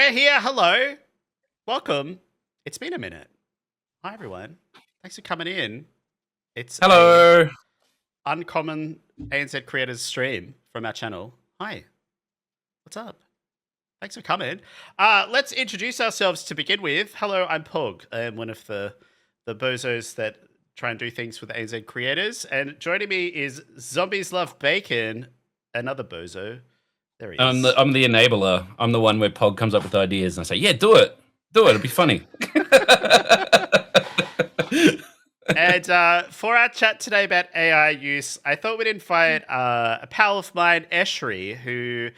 We're here. Hello. Welcome. It's been a minute. Hi, everyone. Thanks for coming in. It's a Hello. uncommon ANZ Creators stream from our channel. Hi. What's up? Thanks for coming. Let's introduce ourselves to begin with. Hello, I'm Pog. I am one of the bozos that try and do things with ANZ Creators. And joining me is Zombies Love Bacon, another bozo. There he I'm is. the enabler. I'm the one where Pog comes up with ideas and I say, "Yeah, do it. Do it. It'll be funny." And for our chat today about AI use, I thought we'd invite a pal of mine, Eshri, who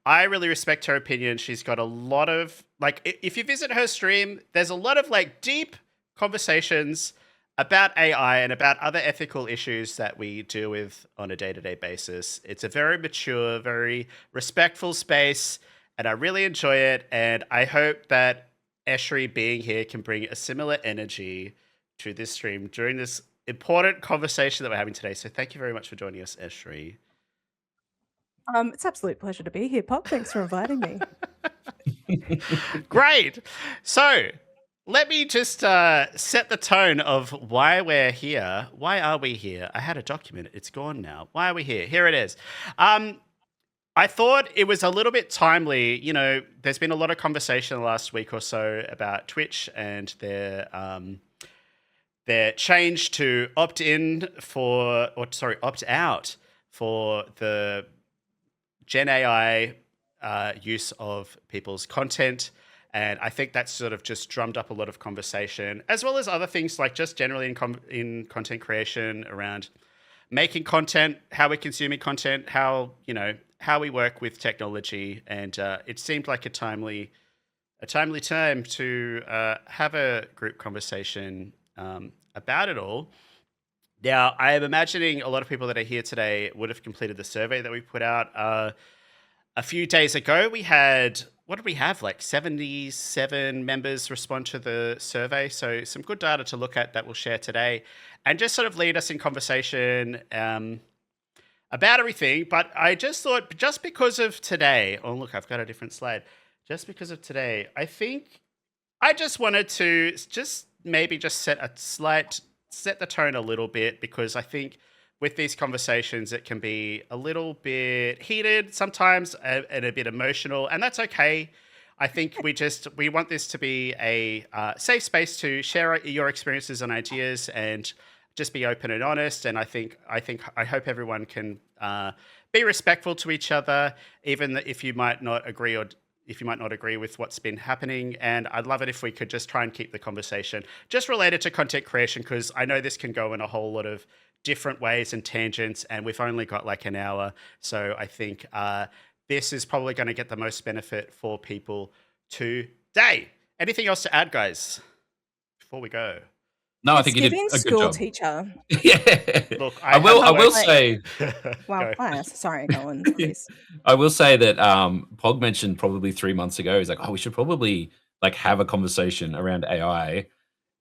I really respect her opinion. She's got a lot of, if you visit her stream, there's a lot of, deep conversations about AI and about other ethical issues that we deal with on a day-to-day basis. It's a very mature, very respectful space, and I really enjoy it. And I hope that Eshri being here can bring a similar energy to this stream during this important conversation that we're having today. So thank you very much for joining us, Eshri. It's absolute pleasure to be here, Pop. Thanks for inviting me. Great. So let me just set the tone of why we're here. Why are we here? I had a document. It's gone now. Why are we here? Here it is. I thought it was a little bit timely. You know, there's been a lot of conversation the last week or so about Twitch and their change to opt out for the Gen AI use of people's content. And I think that's sort of just drummed up a lot of conversation, as well as other things like just generally in content creation around making content, how we're consuming content, how we work with technology. And it seemed like a timely time to have a group conversation about it all. Now, I am imagining a lot of people that are here today would have completed the survey that we put out a few days ago. We had, what did we have? Like 77 members respond to the survey. So some good data to look at that we'll share today and just sort of lead us in conversation about everything. But I just thought, just because of today, oh, look, I've got a different slide. Just because of today, I think I just wanted to maybe set the tone a little bit, because I think with these conversations it can be a little bit heated sometimes and a bit emotional, and that's okay. I think we want this to be a safe space to share your experiences and ideas and just be open and honest. And I hope everyone can be respectful to each other, even if you might not agree with what's been happening. And I'd love it if we could just try and keep the conversation just related to content creation, because I know this can go in a whole lot of different ways and tangents, and we've only got like an hour. So I think this is probably going to get the most benefit for people today. Anything else to add, guys, before we go? No, I think you did a good school job. teacher. Yeah. Look, I will say. Wow, class. Sorry, go on, please. I will say that Pog mentioned probably 3 months ago, he's like, "Oh, we should probably have a conversation around AI."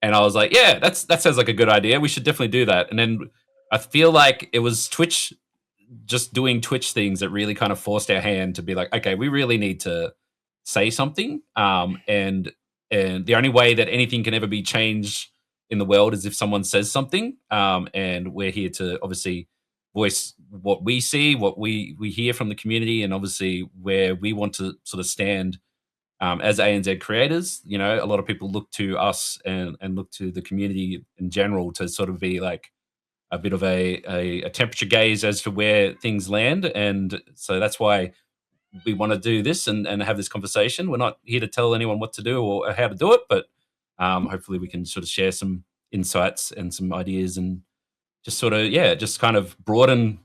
And I was like, "Yeah, that sounds like a good idea. We should definitely do that." And then I feel like it was Twitch just doing Twitch things that really kind of forced our hand to be like, "Okay, we really need to say something." And the only way that anything can ever be changed in the world is if someone says something. And we're here to obviously voice what we see, what we hear from the community, and obviously where we want to sort of stand as ANZ creators. You know, a lot of people look to us and look to the community in general to sort of be like a bit of a temperature gaze as to where things land. And so that's why we want to do this and have this conversation. We're not here to tell anyone what to do or how to do it, but hopefully we can sort of share some insights and some ideas and just sort of, just kind of broaden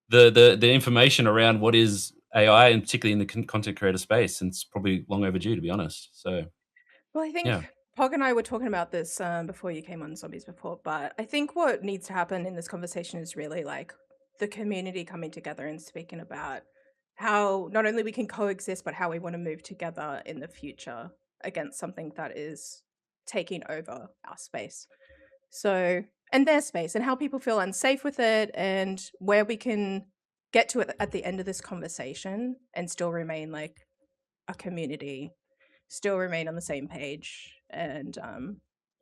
the information around what is AI, and particularly in the content creator space. And it's probably long overdue, to be honest. So, Well, I think yeah. Pog and I were talking about this before you came on Zombies before, but I think what needs to happen in this conversation is really like the community coming together and speaking about how not only we can coexist, but how we want to move together in the future against something that is taking over our space. So, and their space, and how people feel unsafe with it, and where we can get to it at the end of this conversation and still remain like a community still remain on the same page and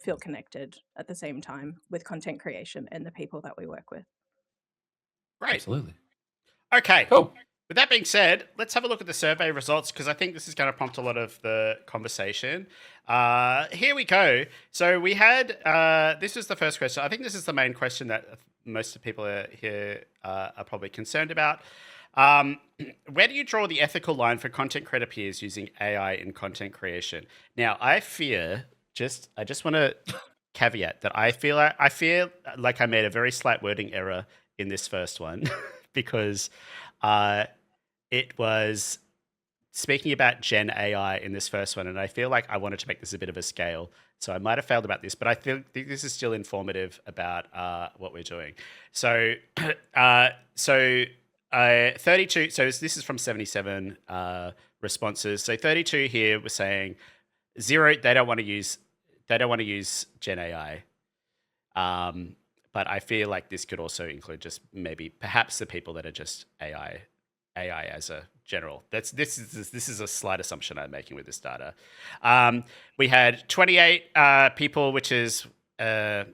feel connected at the same time with content creation and the people that we work with. Great. Absolutely. Okay. Cool. With that being said, let's have a look at the survey results because I think this is going to prompt a lot of the conversation. Here we go. So we had this was the first question. I think this is the main question that most of the people here are probably concerned about. Where do you draw the ethical line for content creator peers using AI in content creation? Now, I just want to caveat that I feel like I made a very slight wording error in this first one because it was speaking about Gen AI in this first one, and I feel like I wanted to make this a bit of a scale. So I might have failed about this, but I think this is still informative about what we're doing. So, 32. So this is from 77 responses. So 32 here were saying zero. They don't want to use Gen AI. But I feel like this could also include just maybe perhaps the people that are just AI as a general. This is a slight assumption I'm making with this data. We had 28 people, which is a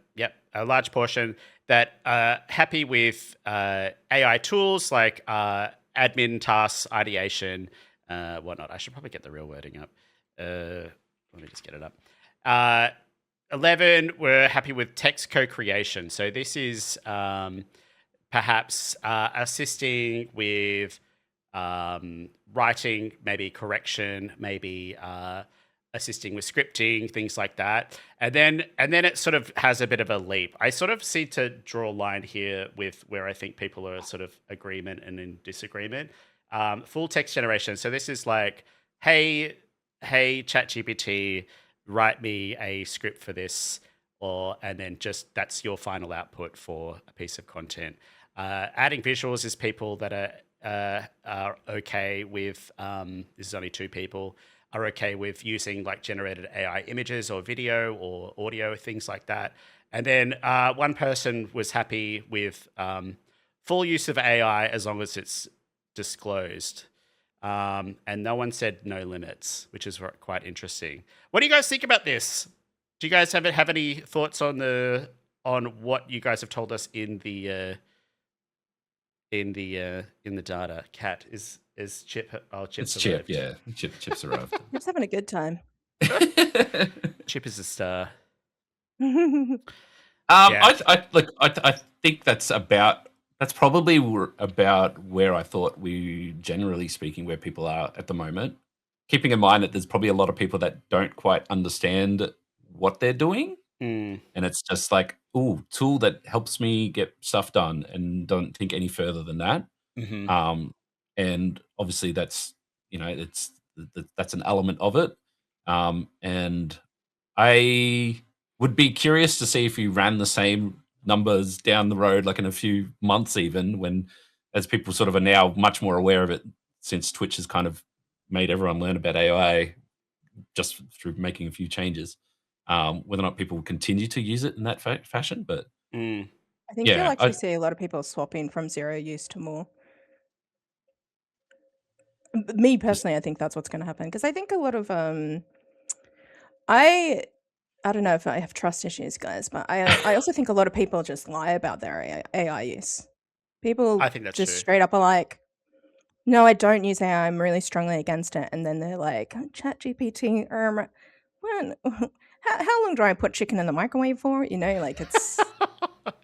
large portion that are happy with AI tools like admin tasks, ideation, whatnot. I should probably get the real wording up. Let me just get it up. 11 were happy with text co-creation. So this is perhaps assisting with writing, maybe correction, maybe assisting with scripting, things like that. And then it sort of has a bit of a leap. I sort of see to draw a line here with where I think people are sort of agreement and in disagreement. Full text generation. So this is like, hey, ChatGPT, write me a script for this, and then just that's your final output for a piece of content. Adding visuals is people that are okay with, this is only 2 people, are okay with using like generated AI images or video or audio, things like that. And then 1 person was happy with full use of AI as long as it's disclosed. And no one said no limits, which is quite interesting. What do you guys think about this? Do you guys have any thoughts on what you guys have told us in the data? Kat, is Chip? Oh, Chip's It's Chip, arrived. yeah. Chip's arrived. Just having a good time. Chip is a star. I think that's probably about where I thought we, generally speaking, where people are at the moment. Keeping in mind that there's probably a lot of people that don't quite understand what they're doing. Mm. And it's just like, tool that helps me get stuff done and don't think any further than that. Mm-hmm. And obviously that's an element of it. And I would be curious to see if you ran the same numbers down the road, like in a few months, even as people sort of are now much more aware of it, since Twitch has kind of made everyone learn about AI just through making a few changes. Whether or not people will continue to use it in that fashion, but I think you'll actually see a lot of people swapping from zero use to more. Me personally, I think that's what's going to happen because I think a lot of I don't know if I have trust issues, guys, but I also think a lot of people just lie about their AI use. People I think that's just true. straight up are like, no, I don't use AI. I'm really strongly against it. And then they're like, ChatGPT, when, how long do I put chicken in the microwave for? You know, like it's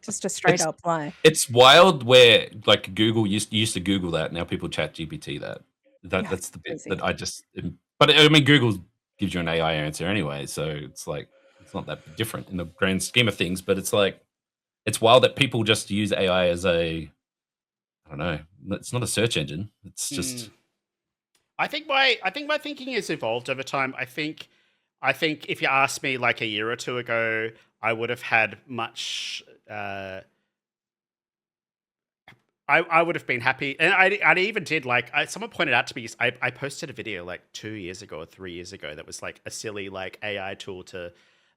just a straight up lie. It's wild where like Google used to Google that. Now people chat GPT that. That's the bit that I just. But I mean, Google gives you an AI answer anyway, so it's like it's not that different in the grand scheme of things. But it's like it's wild that people just use AI as I don't know. It's not a search engine. It's just. I think my thinking has evolved over time. I think if you asked me like a year or 2 ago, I would have had much. I would have been happy, and I even did like someone pointed out to me. I posted a video like 2 years ago or 3 years ago that was like a silly like AI tool to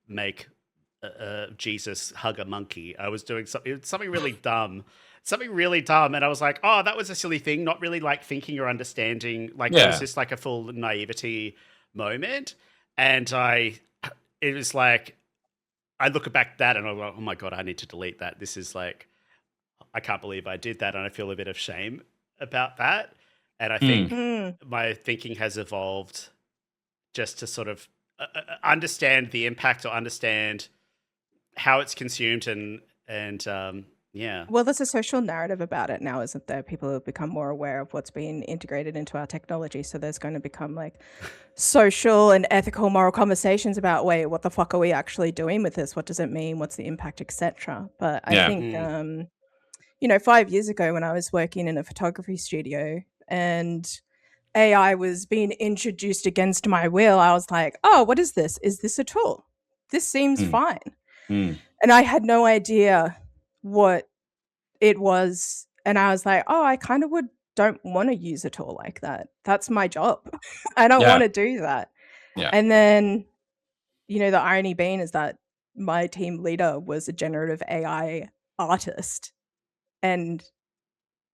make Jesus hug a monkey. I was doing something really dumb. And I was like, oh, that was a silly thing, not really like thinking or understanding. Like it was just like a full naivety moment. And it was like, I look back at that and I'm like, oh my God, I need to delete that. This is like, I can't believe I did that. And I feel a bit of shame about that. And I think Mm. my thinking has evolved just to sort of understand the impact or understand how it's consumed and yeah. Well, there's a social narrative about it now, isn't there? People have become more aware of what's being integrated into our technology. So there's going to become like social and ethical, moral conversations about, wait, what the fuck are we actually doing with this? What does it mean? What's the impact, etc. But I Yeah. think, 5 years ago when I was working in a photography studio and AI was being introduced against my will, I was like, oh, what is this? Is this a tool? This seems Mm. fine. Mm. And I had no idea what it was. And I was like, oh, I kind of don't want to use a tool like that. That's my job. I don't want Yeah. to do that. Yeah. And then, the irony being is that my team leader was a generative AI artist. And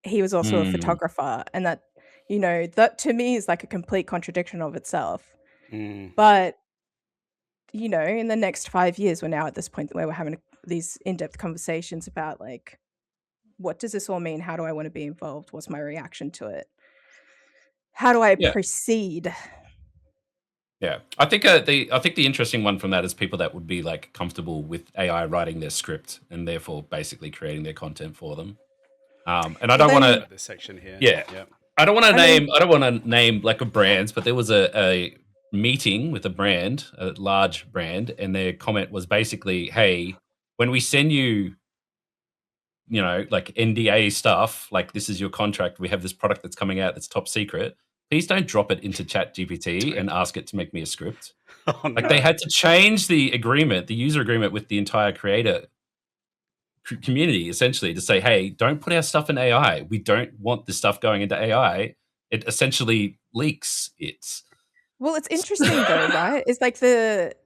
he was also a Mm. photographer. And that to me is like a complete contradiction of itself. Mm. But, in the next 5 years, we're now at this point where we're having these in-depth conversations about like, what does this all mean? How do I want to be involved? What's my reaction to it? How do I Yeah. proceed? Yeah, I think the interesting one from that is people that would be like comfortable with AI writing their script and therefore basically creating their content for them. And I Well, don't want then, to, This section here. yeah, Yeah. I don't want to I mean, name like a brands, but there was a meeting with a brand, a large brand, and their comment was basically, "Hey, when we send you, like NDA stuff, like this is your contract. We have this product that's coming out that's top secret. Please don't drop it into Chat GPT and ask it to make me a script." Oh Like they no. had to change the agreement, the user agreement with the entire creator community, essentially, to say, "Hey, don't put our stuff in AI. We don't want this stuff going into AI. It essentially leaks it." well, it's interesting though, right? It's like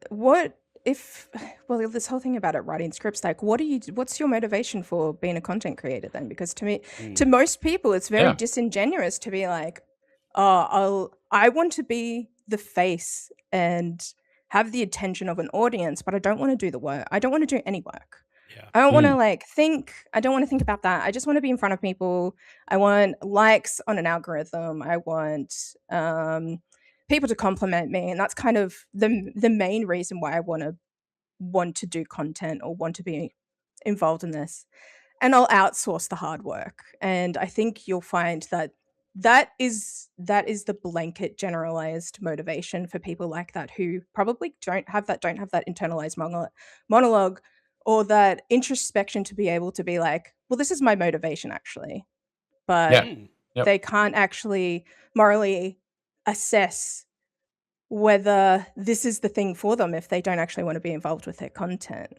what if, well, this whole thing about it writing scripts, like, what's your motivation for being a content creator then? Because to me, to Mm. most people, it's very Yeah, disingenuous to be like, oh, I want to be the face and have the attention of an audience, but I don't want to do the work. I don't want to do any work. Yeah. I don't want mm, to I don't want to think about that. I just want to be in front of people. I want likes on an algorithm. I want people to compliment me, and that's kind of the main reason why I want to do content or want to be involved in this. And I'll outsource the hard work. And I think you'll find that that is the blanket generalized motivation for people like that who probably don't have that internalized monologue or that introspection to be able to be like, well, this is my motivation actually, but yeah, Mm. yep, they can't actually morally assess whether this is the thing for them if they don't actually want to be involved with their content.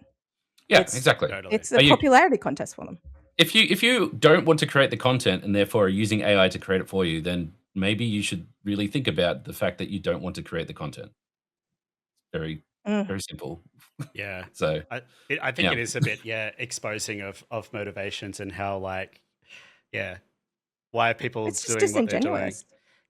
yeah, It's exactly. Totally. it's a Are you popularity contest for them. if you don't want to create the content and therefore are using AI to create it for you, then maybe you should really think about the fact that you don't want to create the content. Very, Mm. very simple. Yeah. So I think yeah, it is a bit, yeah, exposing of motivations and how like, yeah, why are people It's just doing what they're doing? disingenuous.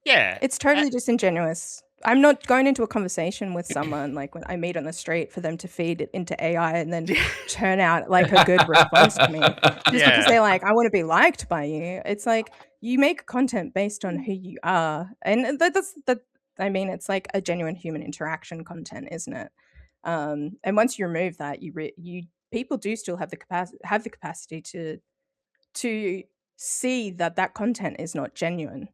Yeah. It's Uh, totally disingenuous. I'm not going into a conversation with someone like when I meet on the street for them to feed it into AI and then turn out like a good response to me just because yeah. they're like, I want to be liked by you. It's like you make content based on who you are. And that's that. I mean, it's like a genuine human interaction content, isn't it? And once you remove that, you people do still have the capacity to see that that content is not genuine.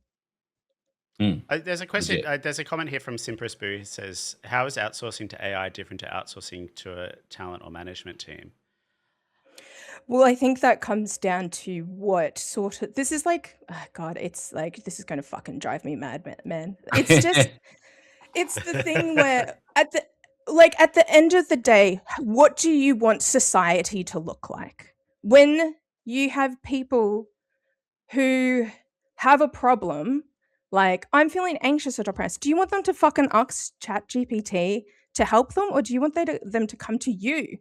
Mm, There's a question. legit. There's a comment here from Simpress Boo who says, "How is outsourcing to AI different to outsourcing to a talent or management team?" Well, I think that comes down to what sort of this is like, God, it's like this is gonna fucking drive me mad, man. It's the thing where at the end of the day, what do you want society to look like? When you have people who have a problem, like I'm feeling anxious or depressed, do you want them to fucking ask ChatGPT to help them, or do you want them to come to you?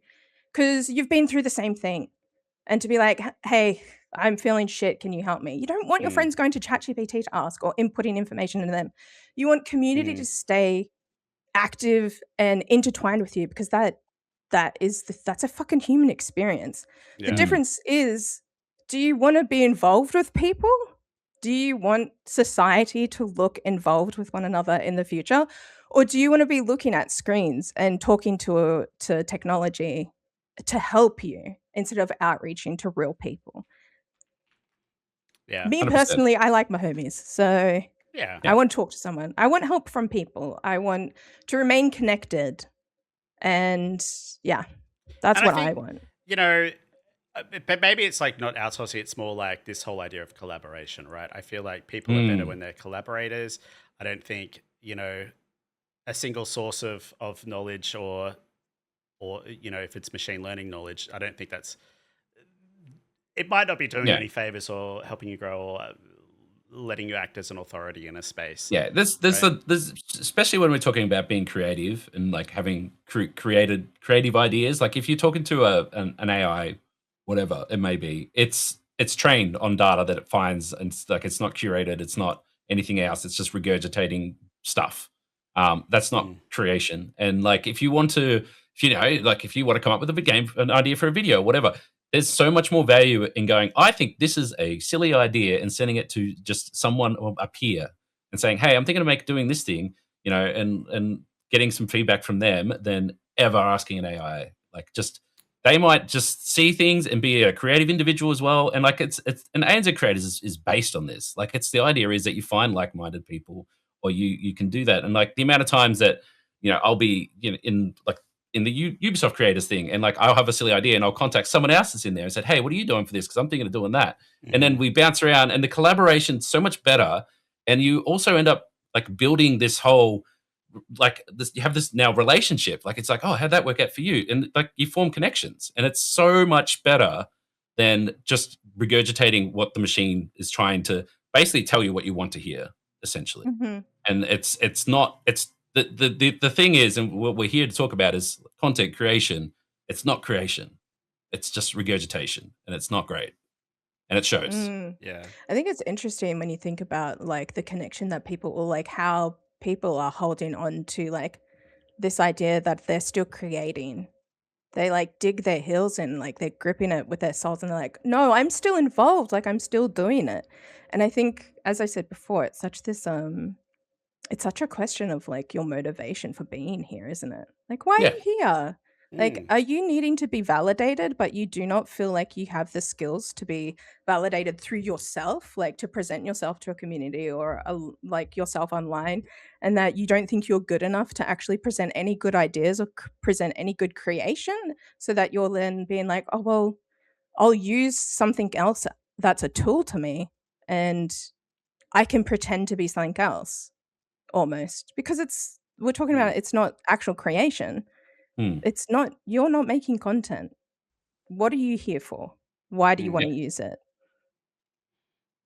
Because you've been through the same thing and to be like, "Hey, I'm feeling shit. Can you help me?" You don't want your Mm, friends going to ChatGPT to ask or inputting information into them. You want community mm, to stay. active and intertwined with you, because that's a fucking human experience. The Yeah. Mm. difference is, do you want to be involved with people? Do you want society to look involved with one another in the future? Or do you want to be looking at screens and talking to technology to help you instead of outreaching to real people? Yeah. Me 100%. personally, I like my homies. So Yeah. I Yeah. want to talk to someone. I want help from people. I want to remain connected. And yeah, that's And I what I think, want. you know, but maybe it's like not outsourcing, it's more like this whole idea of collaboration, right? I feel like people are better Mm. when they're collaborators. I don't think, a single source of knowledge or if it's machine learning knowledge, I don't think it might not be doing you Yeah. any favors or helping you grow or letting you act as an authority in a space, Yeah, right? there's especially when we're talking about being creative and like having created creative ideas. Like if you're talking to an AI, whatever it may be, it's trained on data that it finds, and it's not curated, it's not anything else. It's just regurgitating stuff. That's not Mm. creation. And like if you want to, if you want to come up with a game, an idea for a video, whatever, there's so much more value in going, I think this is a silly idea, and sending it to just someone or a peer and saying, hey, I'm thinking of doing this thing, and getting some feedback from them than ever asking an AI. Like just they might just see things and be a creative individual as well. And like it's and ANZ Creators is based on this. Like it's the idea is that you find like-minded people, or you can do that. And like the amount of times that I'll be in the Ubisoft creators thing, and like I'll have a silly idea and I'll contact someone else that's in there and said, hey, what are you doing for this? Because I'm thinking of doing that. And then Hmm. we bounce around, and the collaboration's so much better. And you also end up like building this whole you have this now relationship. Like it's like, oh, how'd that work out for you? And like you form connections, and it's so much better than just regurgitating what the machine is trying to basically tell you what you want to hear, essentially. Mhm. And it's not it's the thing is, and what we're here to talk about is content creation. It's not creation. It's just regurgitation, and it's not great, and it shows. Mm. Yeah. I think it's interesting when you think about like the connection that people, or like how people are holding on to like this idea that they're still creating. They like dig their heels in, like they're gripping it with their souls, and they're like, no, I'm still involved, like I'm still doing it. And I think, as I said before, it's such a question of like your motivation for being here, isn't it? Like, why are Yeah, you here? Like, Mm. are you needing to be validated, but you do not feel like you have the skills to be validated through yourself, like to present yourself to a community or like yourself online, and that you don't think you're good enough to actually present any good ideas or present any good creation, so that you're then being like, oh, well, I'll use something else that's a tool to me, and I can pretend to be something else. Almost, because we're talking Mm. about, it's not actual creation. mm, It's not, you're not making content. What are you here for? Why do you Mm. yeah, wanna use it?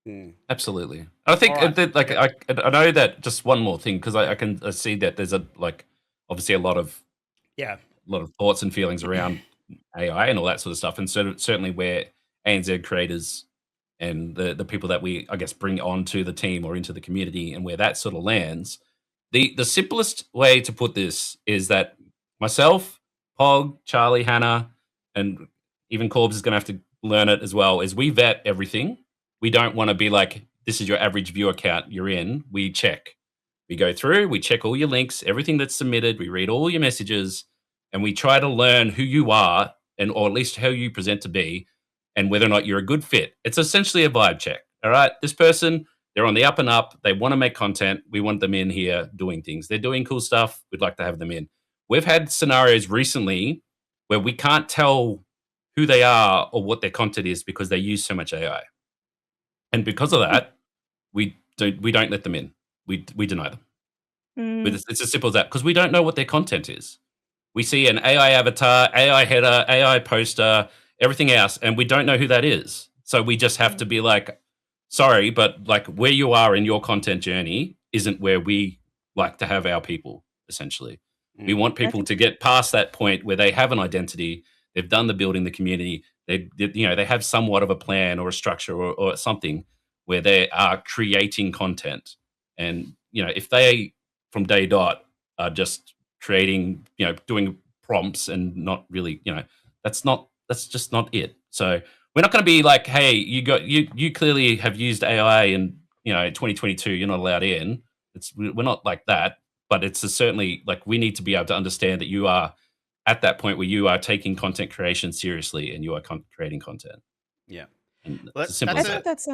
Mm. absolutely. I All think right. that like I know that just one more thing because I can see that there's a like obviously Yeah. a lot of thoughts and feelings around AI and all that sort of stuff, and certainly where ANZ creators and the people that we I guess bring onto the team or into the community and where that sort of lands. The simplest way to put this is that myself, Pog, Charlie, Hannah, and even Corbs is going to have to learn it as well. Is we vet everything. We don't want to be like this is your average viewer count you're in. We check. We go through. We check all your links, everything that's submitted. We read all your messages, and we try to learn who you are and or at least how you present to be and whether or not you're a good fit. It's essentially a vibe check. All right. This person, they're on the up and up. They want to make content. We want them in here doing things. They're doing cool stuff. We'd like to have them in. We've had scenarios recently where we can't tell who they are or what their content is because they use so much AI. And because of that, we don't let them in. We deny them. Mm, It's as simple as that because we don't know what their content is. We see an AI avatar, AI header, AI poster, everything else, and we don't know who that is. So we just have mm, to be like, sorry, but like where you are in your content journey isn't where we like to have our people, essentially. We Mm. want I people think to get past that point where they have an identity, they've done the building the community, they have somewhat of a plan or a structure or something where they are creating content. And if they from day dot are just creating, doing prompts and not really, that's just not it. So we're not going to be like, hey, you clearly have used AI and 2022, you're not allowed in. We're not like that, but it's certainly like we need to be able to understand that you are at that point where you are taking content creation seriously and you are creating content. Yeah. And Well, it's as simple I as think that. that's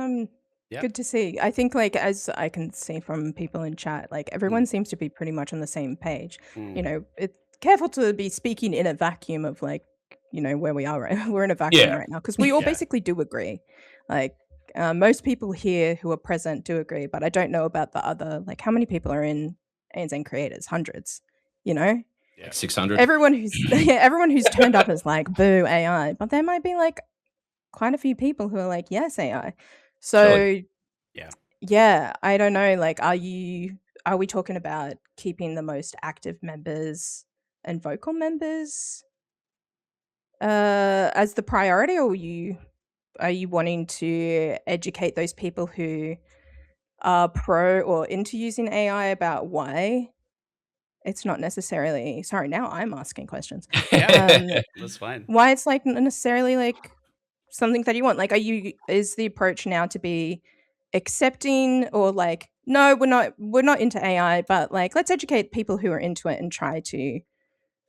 Yeah. good to see. I think like as I can see from people in chat, like everyone seems to be pretty much on the same page. Mm. It's careful to be speaking in a vacuum of like, where we are right. We're in a vacuum Yeah. right now because we all Yeah. basically do agree. Like most people here who are present do agree, but I don't know about the other. Like how many people are in ANZ Creators? Hundreds. You know, Yeah. Like 600. everyone who's everyone who's turned up is like boo AI, but there might be like quite a few people who are like yes AI. So Surely. Yeah. yeah, I don't know, like, are we talking about keeping the most active members and vocal members, as the priority, or are you wanting to educate those people who are pro or into using AI about why it's not necessarily sorry, now I'm asking questions. Yeah. Um, That's fine. why it's, like, not necessarily, like, something that you want? Like, is the approach now to be accepting or like, "No, we're not into AI, but, like, let's educate people who are into it and try to, get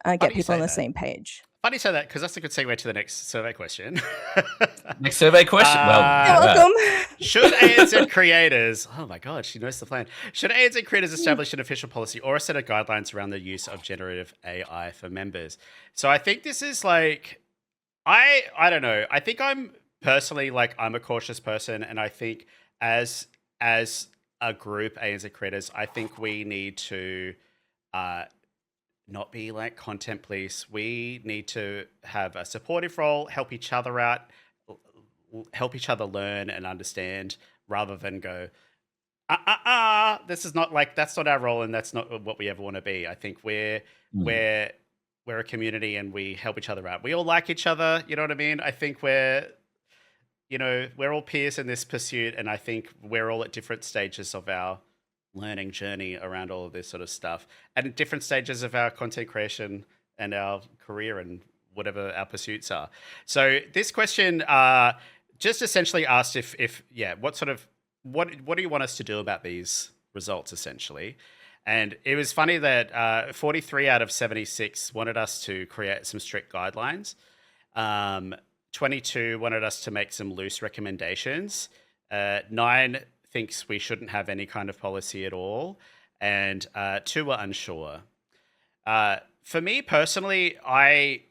Funny you people on say the that. same page." Funny you say that because that's a good segue to the next survey question. Next survey question. Well, You're yeah, that. welcome. Should ANZ creators, oh my God, she knows the plan. Should ANZ creators establish an official policy or a set of guidelines around the use of generative AI for members? So I think this is like, I don't know. I think I'm personally like, I'm a cautious person. And I think as a group, ANZ creators, I think we need to uh, not be like content police. We need to have a supportive role, help each other out, help each other learn and understand rather than go, this is not like, that's not our role and that's not what we ever want to be. I think Mm. we're we're a community and we help each other out. We all like each other, you know what I mean? I think we're all peers in this pursuit, and I think we're all at different stages of our learning journey around all of this sort of stuff, and at different stages of our content creation and our career and whatever our pursuits are. So this question just essentially asked if yeah, what do you want us to do about these results essentially? And it was funny that 43 out of 76 wanted us to create some strict guidelines. 22 wanted us to make some loose recommendations. 9 thinks we shouldn't have any kind of policy at all. And 2 were unsure. For me personally, I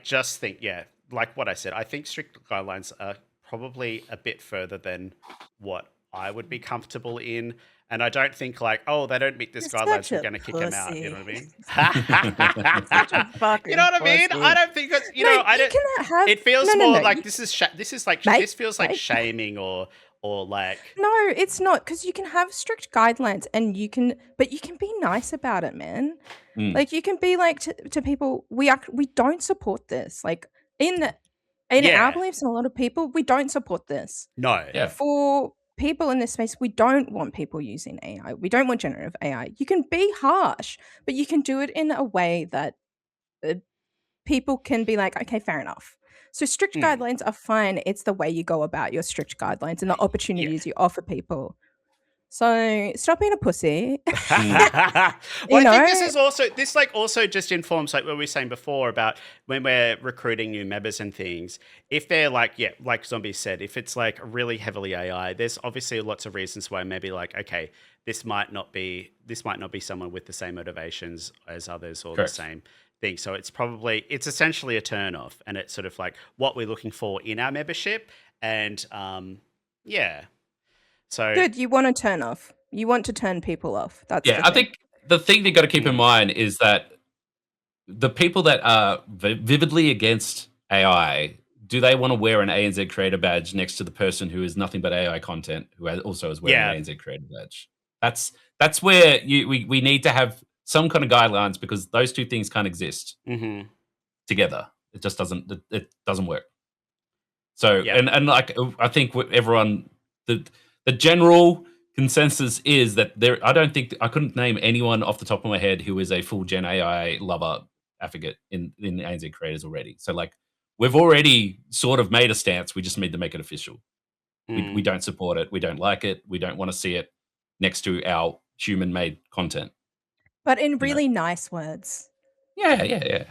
just think, yeah, like what I said, I think strict guidelines are probably a bit further than what I would be comfortable in. And I don't think like, oh, they don't meet this You're guidelines, such we're a going to kick them out. You know pussy. what Such a I mean? You know fucking what I mean? I pussy. don't think it's, No, I you don't, cannot have it feels no, no, more no, like you mate, this feels like mate. shaming or like, No, it's not because you can have strict guidelines and but you can be nice about it, man. Mm. Like you can be like to people, we don't support this. Like in our yeah, beliefs and a lot of people, we don't support this. no. Yeah. For people in this space, we don't want people using AI. We don't want generative AI. You can be harsh, but you can do it in a way that uh, people can be like, okay, fair enough. So strict Mm. guidelines are fine. It's the way you go about your strict guidelines and the Yeah. opportunities you offer people. So stop being a pussy. Well, You I think know? this like also just informs like what we were saying before about when we're recruiting new members and things. If they're like, yeah, like Zombie said, if it's like really heavily AI, there's obviously lots of reasons why maybe like, okay, this might not be someone with the same motivations as others or Correct. the same thing. So it's essentially a turn off, and it's sort of like what we're looking for in our membership. And yeah. So Good. You want to turn off. You want to turn people off. That's Yeah, the I thing. think the thing you got to keep in Mm. mind is that the people that are vividly against AI, do they want to wear an ANZ creator badge next to the person who is nothing but AI content, who also is wearing yeah. an ANZ creator badge? That's where we need to have some kind of guidelines, because those two things can't exist Mm-hmm. together. It just it doesn't work. So Yeah. and like I think everyone, the general consensus is that I don't think I couldn't name anyone off the top of my head who is a full Gen AI lover advocate in ANZ Creators already. So like we've already sort of made a stance. We just need to make it official. We Mm. don't support it. We don't like it. We don't want to see it next to our human made content. But in You know. really nice words. Yeah.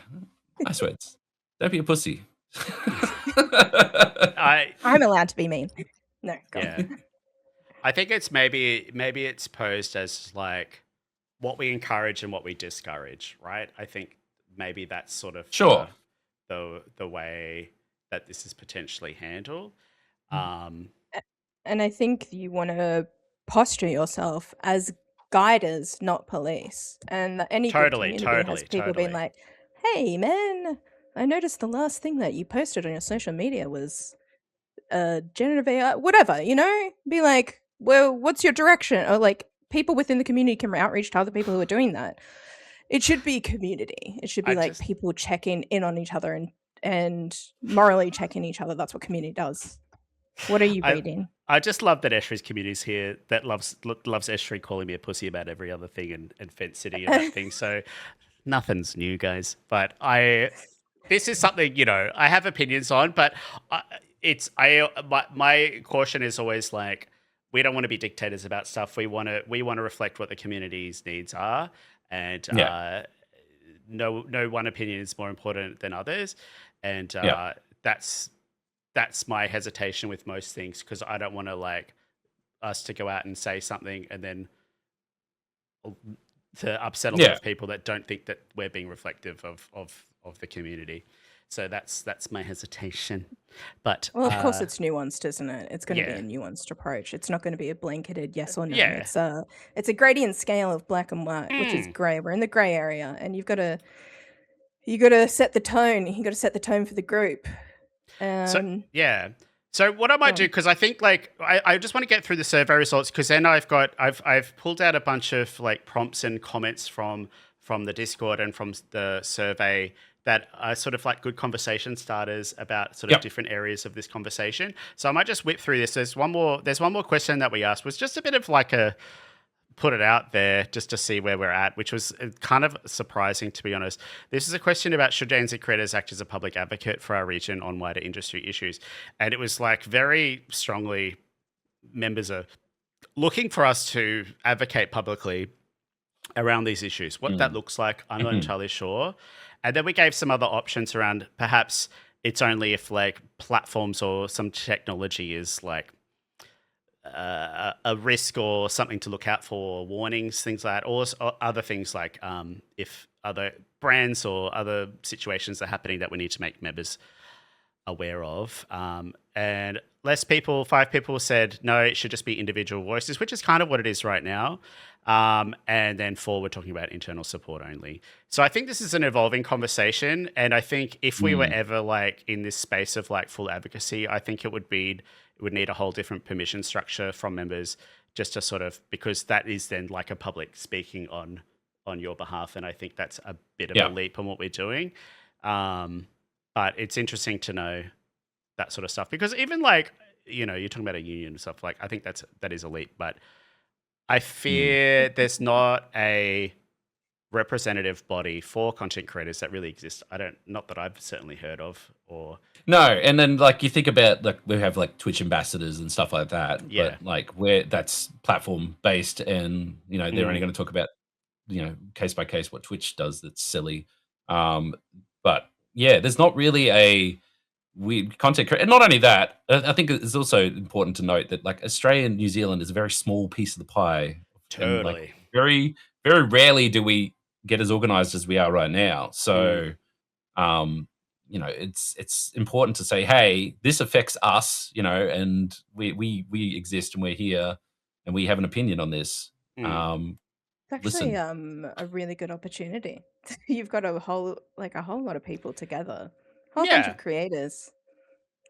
Nice words. Don't be a pussy. I I'm allowed to be mean. No, go yeah. on. I think it's maybe it's posed as like what we encourage and what we discourage, right? I think maybe that's sort of Sure. the way that this is potentially handled. Um, And I think you want to posture yourself as guiders, not police. And any good totally, community has totally, people being totally. like, hey, man, I noticed the last thing that you posted on your social media was generative AI, whatever, you know? Be like, well, what's your direction? Or like, people within the community can outreach to other people who are doing that. It should be community. It should I be like just people checking in on each other and morally checking each other. That's what community does. What are you I reading? I just love that Eshry's community's here that loves Eshry calling me a pussy about every other thing and fence sitting about things. So nothing's new, guys. But this is something I have opinions on, but my caution is always like we don't want to be dictators about stuff. We want to reflect what the community's needs are, and Yeah. no one opinion is more important than others, and Yeah. that's my hesitation with most things because I don't want to like us to go out and say something and then to upset a lot Yeah. of people that don't think that we're being reflective of the community. So that's my hesitation. But Well, of course, it's nuanced, isn't it? It's going to be yeah, a nuanced approach. It's not going to be a blanketed yes or no. yeah. It's a gradient scale of black and white, which is Mm. gray. We're in the gray area, and you got to set the tone. You got to set the tone for the group. So yeah. So what I might do, because I think like I just want to get through the survey results because then I've pulled out a bunch of like prompts and comments from the Discord and from the survey that are sort of like good conversation starters about sort of Yep. different areas of this conversation. So I might just whip through this. There's one more question that we asked was just a bit of like a put it out there just to see where we're at, which was kind of surprising, to be honest. This is a question about should ANZ Creators act as a public advocate for our region on wider industry issues. And it was like very strongly members are looking for us to advocate publicly around these issues. What that looks like, I'm not entirely sure. And then we gave some other options around perhaps it's only if like platforms or some technology is like a risk or something to look out for, warnings, things like that, or other things like if other brands or other situations are happening that we need to make members aware of. And less people, 5 people said no, it should just be individual voices, which is kind of what it is right now. And then 4 were talking about internal support only. So I think this is an evolving conversation. And I think if we were ever like in this space of like full advocacy, I think it would need a whole different permission structure from members just to sort of, because that is then like a public speaking on your behalf. And I think that's a bit of a leap on what we're doing. But it's interesting to know that sort of stuff because even like, you're talking about a union and stuff, like I think that is a leap, but I fear there's not a representative body for content creators that really exists. Not that I've certainly heard of or. No, and then like you think about like we have like Twitch ambassadors and stuff like that, Yeah. but like where that's platform based, and they're only going to talk about case by case what Twitch does that's silly. But yeah, there's not really content creator. And not only that, I think it's also important to note that like Australia and New Zealand is a very small piece of the pie. And like Totally. very, very rarely do we get as organized as we are right now. So it's important to say, hey, this affects us, and we exist and we're here and we have an opinion on this. It's actually a really good opportunity. You've got a whole lot of people together, a whole bunch Yeah. of creators.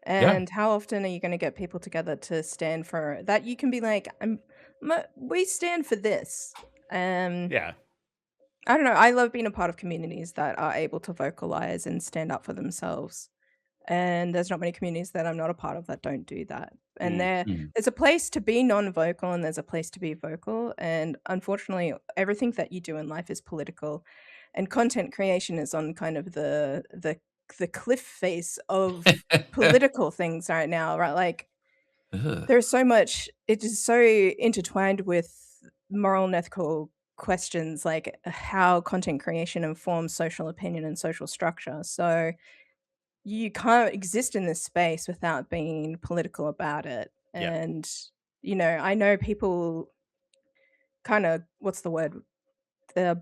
Yeah. And how often are you going to get people together to stand for that? You can be like, we stand for this. Yeah. I don't know. I love being a part of communities that are able to vocalize and stand up for themselves. and there's not many communities that I'm not a part of that don't do that. And Mm, Mm. there's a place to be non-vocal and there's a place to be vocal. And unfortunately, everything that you do in life is political, and content creation is on kind of the cliff face of political things right now, right? Like Ugh. there's so much. It is so intertwined with moral and ethical questions, like how content creation informs social opinion and social structure. So you can't exist in this space without being political about it. yeah. And, I know people kinda what's the word?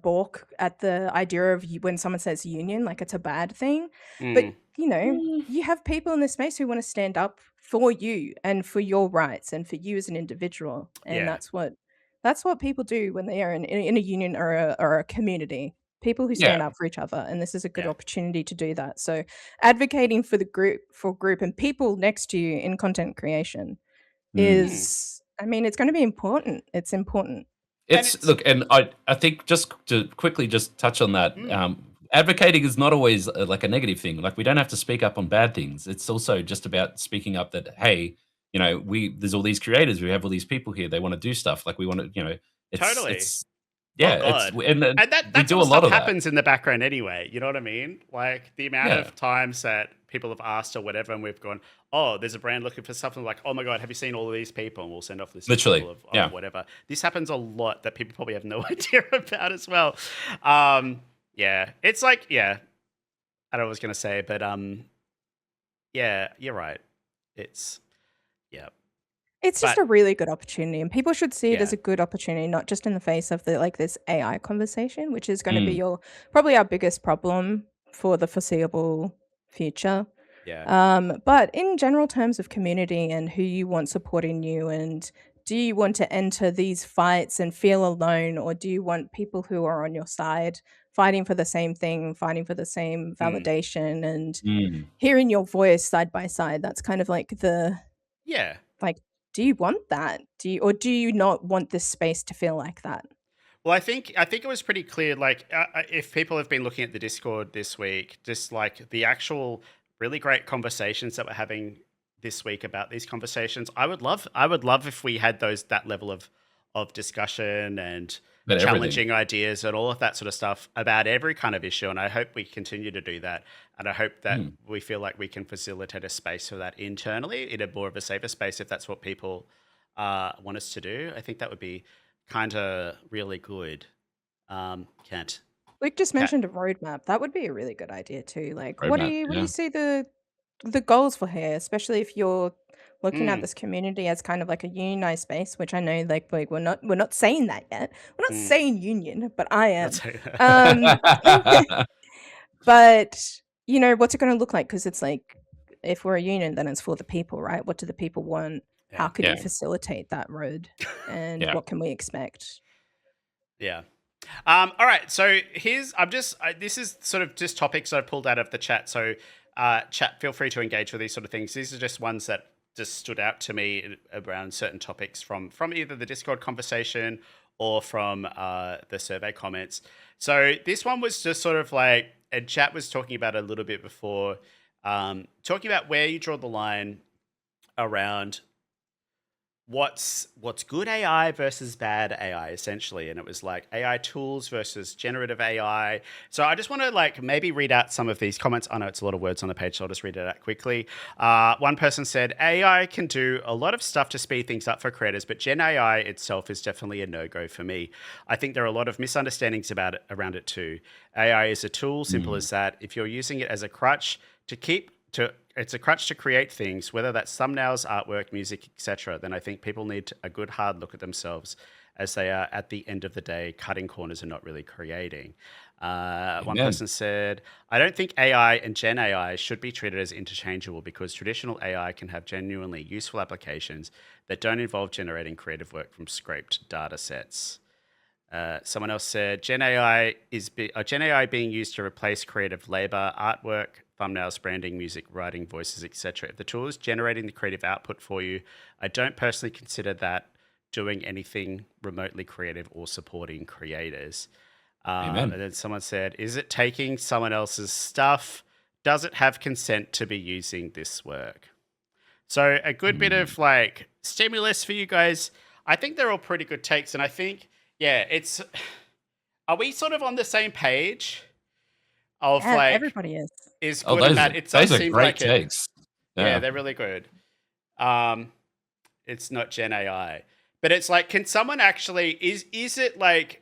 Balk at the idea of when someone says union, like it's a bad thing. But, Mm, Mm. you have people in this space who wanna stand up for you and for your rights and for you as an individual, and yeah. that's what people do when they are in a union or a community. People who Yeah. stand up for each other, and this is a good Yeah. opportunity to do that. So, advocating for the group and people next to you in content creation Mm. Mm. is I mean, it's gonna be important. It's important. And It's it's look, and I think just to quickly just touch on that, mm, advocating is not always, like a negative thing. Like, we don't have to speak up on bad things. It's also just about speaking up that, "Hey, we there's all these creators, we have all these people here, they wanna do stuff, like, we wanna," totally. it's Oh yeah, it's God. and then And that we that do sort a of lot stuff of that. happens in the background anyway. You know what I mean? Like the amount Yeah, of times that people have asked or whatever, and we've gone, "Oh, there's a brand looking for something." Like, "Oh my God, have you seen all of these people?" And we'll send off this of literally. people of Yeah. whatever. This happens a lot that people probably have no idea about as well. Yeah, it's like I don't know what I was gonna say, but yeah, you're right. It's yeah, It's just but a really good opportunity, and people should see it as yeah, a good opportunity, not just in the face of this AI conversation, which is gonna be Mm. your probably our biggest problem for the foreseeable future. yeah, But in general terms of community and who you want supporting you, and do you want to enter these fights and feel alone, or do you want people who are on your side fighting for the same thing, fighting for the same mm, validation, and Mm. hearing your voice side by side? That's kind of yeah. like, do you want that? Do you not want this space to feel like that? Well, I think it was pretty clear. Like, if people have been looking at the Discord this week, just like the actual really great conversations that we're having this week about these conversations, I would love if we had that level of discussion and But everything. challenging ideas and all of that sort of stuff about every kind of issue. And I hope we continue to do that. And I hope that Mm. we feel like we can facilitate a space for that internally in a more of a safer space if that's what people want us to do. I think that would be kind of really good. Kent. Luke just Cat. mentioned a roadmap. That would be a really good idea too. Like, Roadmap, what do you yeah. see the goals for here, especially if you're looking at Mm, this community as kind of like a unionized space, which I know like we're not saying that yet. We're not mm. saying union, but I That's am. Um but what's it going to look like, because it's like if we're a union then it's for the people, right? What do the people want? How yeah, could Yeah, you facilitate that road? And yeah. what can we expect? yeah. All right. So this is sort of just topics I've pulled out of the chat. So, chat, feel free to engage with these sort of things. These are just ones that just stood out to me around certain topics from either the Discord conversation or from the survey comments. So this one was just sort of like, and chat was talking about it a little bit before, talking about where you draw the line around what's good AI versus bad AI essentially, and it was like AI tools versus generative AI. So I just want to like maybe read out some of these comments. I know it's a lot of words on the page, so I'll just read it out quickly. One person said AI can do a lot of stuff to speed things up for creators, but Gen AI itself is definitely a no-go for me. I think there are a lot of misunderstandings about it around it too. AI is a tool, simple Mm. as that. If you're using it as a crutch to keep to it's a crutch to create things, whether that's thumbnails, artwork, music, etc., then I think people need a good hard look at themselves, as they are at the end of the day cutting corners and not really creating. One Amen. person said, I don't think AI and Gen AI should be treated as interchangeable because traditional AI can have genuinely useful applications that don't involve generating creative work from scraped data sets. Someone else said Gen AI being used to replace creative labor, artwork, thumbnails, branding, music, writing, voices, etc. If the tool is generating the creative output for you, I don't personally consider that doing anything remotely creative or supporting creators. Amen. And then someone said, "Is it taking someone else's stuff does it have consent to be using this work? So a good bit of like stimulus for you guys. I think they're all pretty good takes, and I think it's. Are we sort of on the same page of like Everybody is. is Oh, good and bad? It does those are seem great like it. takes. Yeah, Yeah. they're really good. It's not Gen AI, but it's like, can someone actually is it like?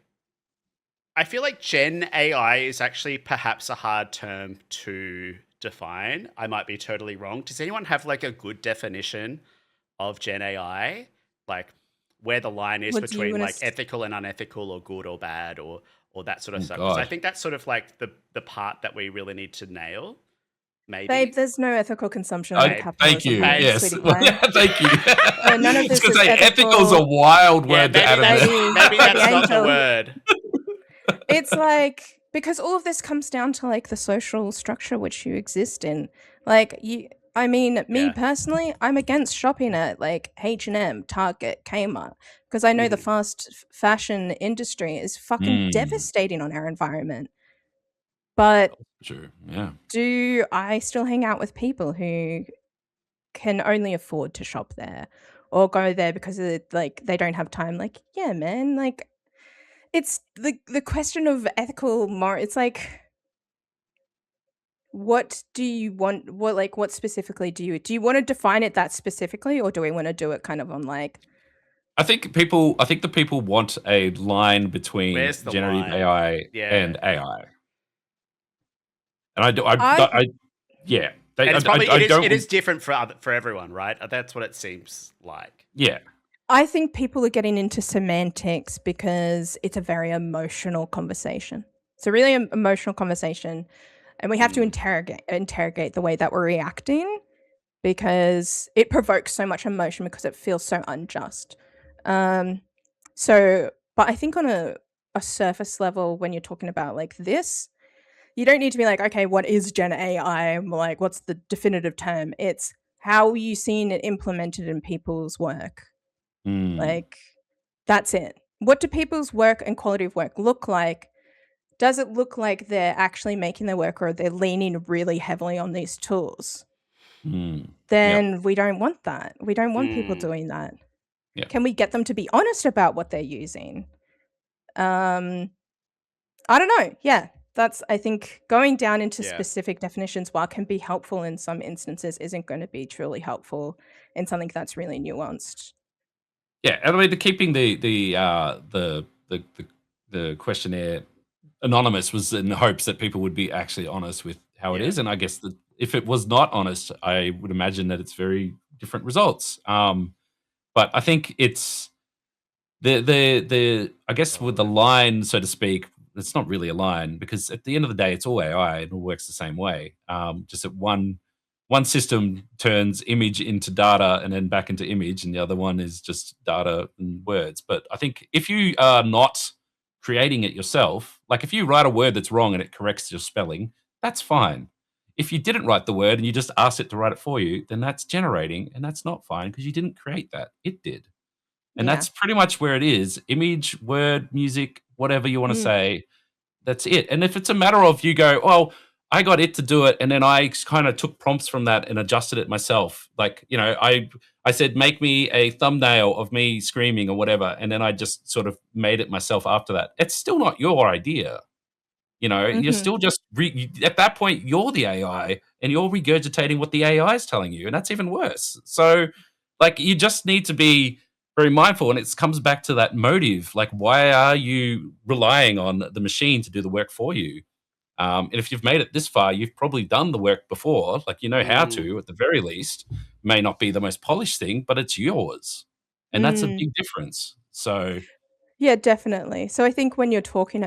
I feel like Gen AI is actually perhaps a hard term to define. I might be totally wrong. Does anyone have like a good definition of Gen AI? Like where the line is What do you between want like to? ethical and unethical or good or bad or that sort of Oh stuff. Because I God. think that's sort of like the part that we really need to nail, Babe, maybe. there's no ethical consumption under Babe, Thank capitalism, you. hey, babe. Yes. sweetie pie. Thank you. None I of was this gonna is say ethical's a ethical. wild Yeah, word to add in there. maybe Baby that's not the angel. word. It's like, because all of this comes down to like the social structure which you exist in. Like I mean, me Yeah. personally, I'm against shopping at like H&M, Target, Kmart, because I know the Mhm. fast fashion industry is fucking Mm, devastating on our environment. But true. Yeah. do I still hang out with people who can only afford to shop there or go there because like they don't have time? Like, yeah, man, like it's the question of ethical moral. It's like, what do you want? What specifically do you want to define it that specifically, or do we want to do it kind of on like, I think the people want a line between Where's the generative line? AI Yeah. and AI. And I do I I yeah. They And it's I probably I it don't is different for everyone, right? That's what it seems like. yeah. I think people are getting into semantics because it's a very emotional conversation. It's a really emotional conversation, and we have to Mm, interrogate the way that we're reacting because it provokes so much emotion because it feels so unjust. Um, but I think on a surface level, when you're talking about like this, you don't need to be like, okay, what is Gen AI? Like, what's the definitive term? It's how are you seeing it implemented in people's work? mm, Like, that's it. What do people's work and quality of work look like? Does it look like they're actually making their work or they're leaning really heavily on these tools? mm. Yep. Then we don't want that. We don't want people Mm, doing that. Yep. Can we get them to be honest about what they're using? Um, I don't know. Yeah, that's, I think going down into yeah. specific definitions, while can be helpful in some instances, isn't going to be truly helpful in something that's really nuanced. Yeah, and I mean, the keeping the questionnaire anonymous was in the hopes that people would be actually honest with how it Yeah. is, and I guess that if it was not honest, I would imagine that it's very different results. But I think it's the I guess with the line, so to speak, it's not really a line because at the end of the day, it's all AI and it all works the same way. Just that one system turns image into data and then back into image, and the other one is just data and words. But I think if you are not creating it yourself, like if you write a word that's wrong and it corrects your spelling, that's fine. If you didn't write the word and you just asked it to write it for you, then that's generating, and that's not fine because you didn't create that. It did. And Yeah. that's pretty much where it is. Image, word, music, whatever you wanna Mm. say, that's it. And if it's a matter of you go, "Well, I got it to do it, and then I kinda took prompts from that and adjusted it myself." Like, I said, "Make me a thumbnail of me screaming," or whatever, and then I just sort of made it myself after that. It's still not your idea. You're Mhm. still just at that point, you're the AI and you're regurgitating what the AI is telling you, and that's even worse. So, like, you just need to be very mindful, and it comes back to that motive. Like, why are you relying on the machine to do the work for you? And if you've made it this far, you've probably done the work before. Like, you know how Mm, to, at the very least. May not be the most polished thing, but it's yours, and that's a Mm. big difference. So, Yeah, definitely. So I think when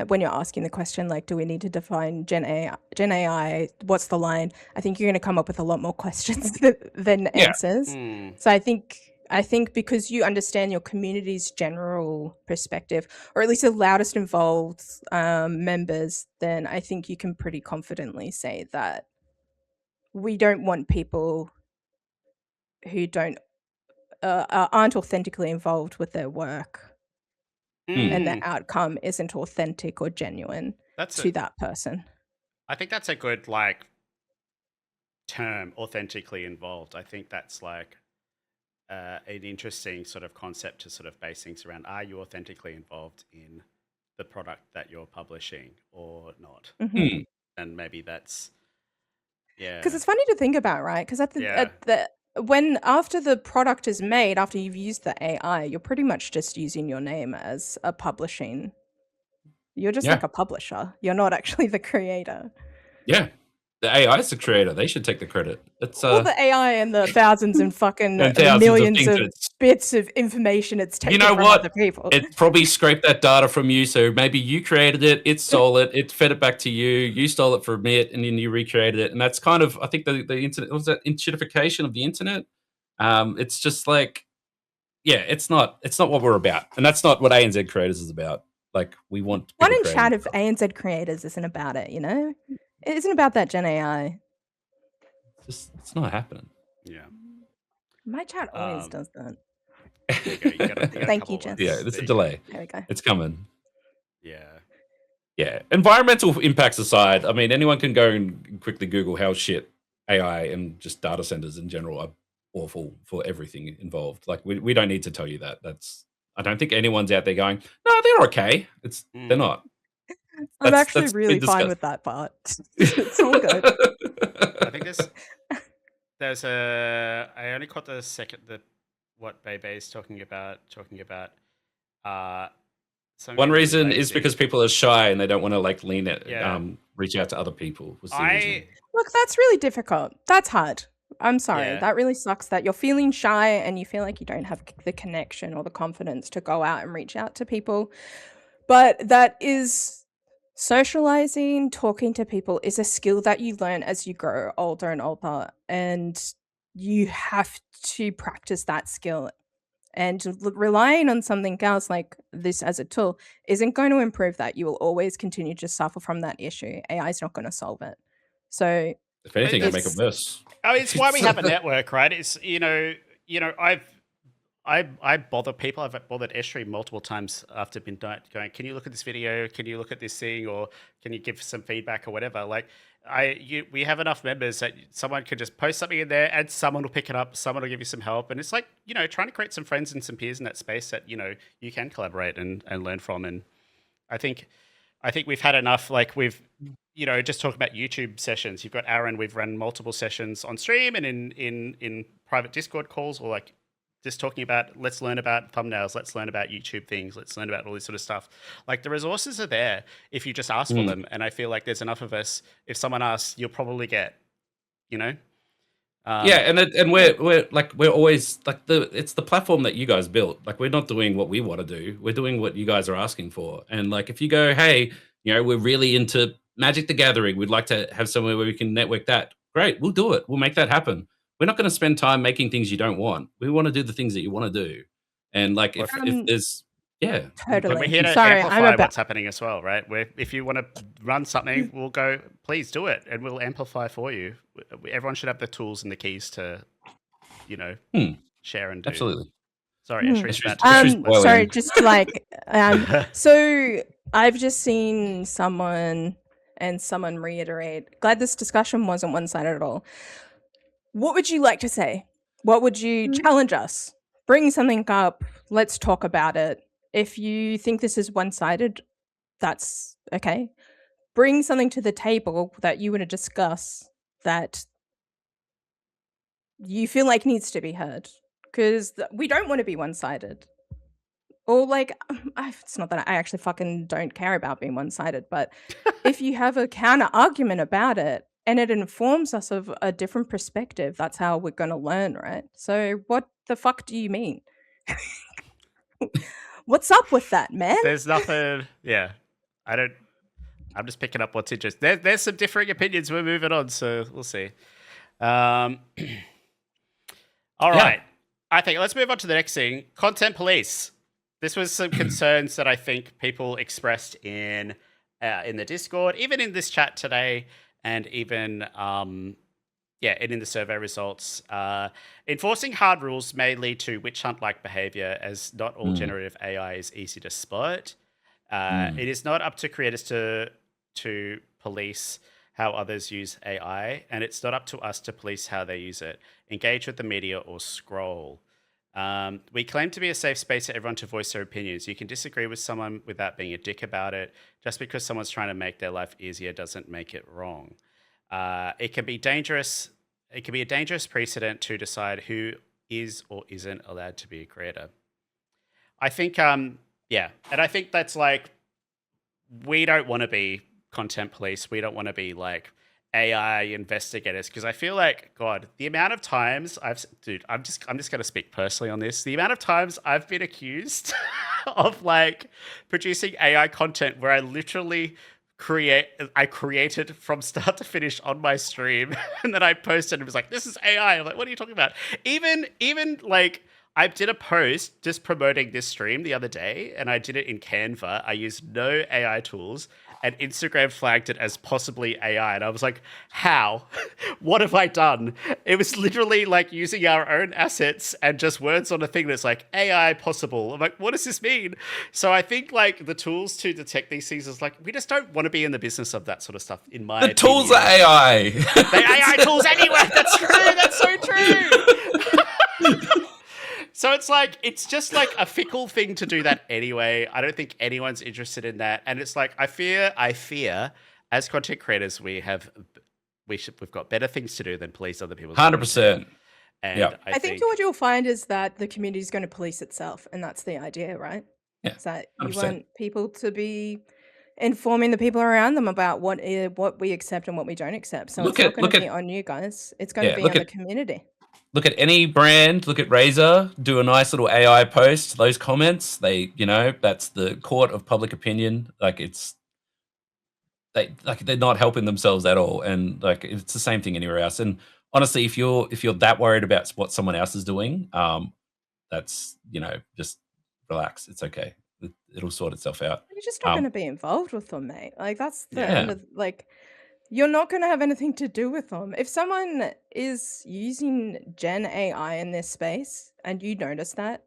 when you're asking the question, like, do we need to define Gen AI, what's the line? I think you're going to come up with a lot more questions than yeah, answers. mm, So I think because you understand your community's general perspective, or at least the loudest involved members, then I think you can pretty confidently say that we don't want people who don't aren't authentically involved with their work, and the mm. outcome isn't authentic or genuine That's a. to that person. I think that's a good like term, authentically involved. I think that's like an interesting sort of concept to sort of base things around. Are you authentically involved in the product that you're publishing or not? Hmm. And maybe that's, Because yeah, it's funny to think about, right? Because yeah, when after the product is made, after you've used the AI, you're pretty much just using your name as a publishing. You're just Yeah. like a publisher. You're not actually the creator. Yeah. The AI is the creator. They should take the credit. It's Well, the AI and the thousands and fucking and thousands of millions things that of it's bits of information it's you taken know from other what? people. It probably scraped that data from you, so maybe you created it stole it, it fed it back to you stole it from it, and then you recreated it. And that's kind of I think the internet was that enshittification of the internet. It's just like yeah, it's not what we're about. And that's not what ANZ Creators is about. Like we want One people in creating chat of stuff. ANZ Creators isn't about it, you know? It isn't about that Gen AI. It's not happening. yeah. My chat always Um, does that. there you go. You got a Thank couple you, of Jess. ones. Yeah, there's There a you go. delay. There we go. It's coming. Yeah. Yeah. Environmental impacts aside, I mean, anyone can go and quickly Google how shit AI and just data centers in general are awful for everything involved. Like, we don't need to tell you that. I don't think anyone's out there going, no, they're okay. They're not. I'm actually That's really been fine discussed. with that part. It's all good. I think there's I only caught what Bebe is talking about something One about being reason is lazy. because people are shy and they don't want to like lean it, Yeah. reach out to other people. Was the reason. Look, that's really difficult. That's hard. I'm sorry. Yeah. That really sucks that you're feeling shy and you feel like you don't have the connection or the confidence to go out and reach out to people. But that is socializing, talking to people is a skill that you learn as you grow older and older. And you have to practice that skill. And relying on something else like this as a tool isn't going to improve that. You will always continue to suffer from that issue. AI is not going to solve it. So If anything, it'll make it it's worse. Oh, it's why we have a network, right? It's I bother people. I've bothered Esri multiple times after midnight, going, "Can you look at this video? Can you look at this thing? Or can you give some feedback or whatever?" Like, we have enough members that someone can just post something in there, and someone will pick it up. Someone will give you some help, and it's like trying to create some friends and some peers in that space that you can collaborate and learn from. And I think we've had enough. Like just talking about YouTube sessions. You've got Aaron. We've run multiple sessions on stream and in private Discord calls, or like just talking about let's learn about thumbnails, let's learn about YouTube things, let's learn about all this sort of stuff. Like the resources are there if you just ask for them, and I feel like there's enough of us. If someone asks, you'll probably get, you know. Yeah, and we're always like it's the platform that you guys built. Like we're not doing what we want to do. We're doing what you guys are asking for. And like if you go, hey, we're really into Magic the Gathering. We'd like to have somewhere where we can network that. Great, we'll do it. We'll make that happen. We're not going to spend time making things you don't want. We want to do the things that you want to do. And like if there's yeah, totally. We're here to Sorry, amplify what's happening as well, right? If you want to run something, we'll go, please do it, and we'll amplify for you. Everyone should have the tools and the keys to, share and do. Absolutely. Sorry, Esri's about Esri's sorry, just to like, so I've just seen someone reiterate, glad this discussion wasn't one-sided at all. What would you like to say? What would you challenge us? Bring something up. Let's talk about it. If you think this is one-sided, that's okay. Bring something to the table that you want to discuss that you feel like needs to be heard, because we don't want to be one-sided. Or like, it's not that I actually fucking don't care about being one-sided, but if you have a counter argument about it and it informs us of a different perspective, that's how we're going to learn, right? So what the fuck do you mean? What's up with that, man? There's nothing. Yeah, I'm just picking up what's interesting. There's some differing opinions. We're moving on, so we'll see. All right. I think let's move on to the next thing. Content police. This was some concerns that I think people expressed in the Discord, even in this chat today, and even and in the survey results. Enforcing hard rules may lead to witch hunt-like behavior, as not all generative AI is easy to spot. It is not up to creators to police how others use AI, and it's not up to us to police how they use it. Engage with the media or scroll. We claim to be a safe space for everyone to voice their opinions. You can disagree with someone without being a dick about it. Just because someone's trying to make their life easier doesn't make it wrong. It can be dangerous. It can be a dangerous precedent to decide who is or isn't allowed to be a creator. I think, yeah, and I think that's like, we don't want to be content police. We don't want to be like AI investigators, because I feel like, God, the amount of times dude, I'm just going to speak personally on this. The amount of times I've been accused of like producing AI content where I literally created from start to finish on my stream, and then I posted and it was like, this is AI. I'm like, what are you talking about? Even like, I did a post just promoting this stream the other day, and I did it in Canva. I used no AI tools, and Instagram flagged it as possibly AI. And I was like, how? What have I done? It was literally like using our own assets and just words on a thing that's like AI possible. I'm like, what does this mean? So I think like the tools to detect these things is like, we just don't want to be in the business of that sort of stuff, in my The opinion. tools are AI. The AI tools anyway. That's true. That's so true. So it's like, it's just like a fickle thing to do that anyway. I don't think anyone's interested in that. And it's like, I fear as content creators, we've got better things to do than police other people's 100%. And Yeah. I think what you'll find is that the community is going to police itself, and that's the idea, right? Yeah, Is that you 100%. want people to be informing the people around them about what we accept and what we don't accept. So it's not going to be on you guys. It's going to be on the community. Look at any brand, look at Razer, do a nice little AI post, those comments, that's the court of public opinion. Like they're not helping themselves at all. And like, it's the same thing anywhere else. And honestly, if you're that worried about what someone else is doing, that's, just relax. It's okay. It'll sort itself out. You're just not going to be involved with them, mate. Like that's the end Yeah. of like. You're not going to have anything to do with them. If someone is using Gen AI in this space and you notice that,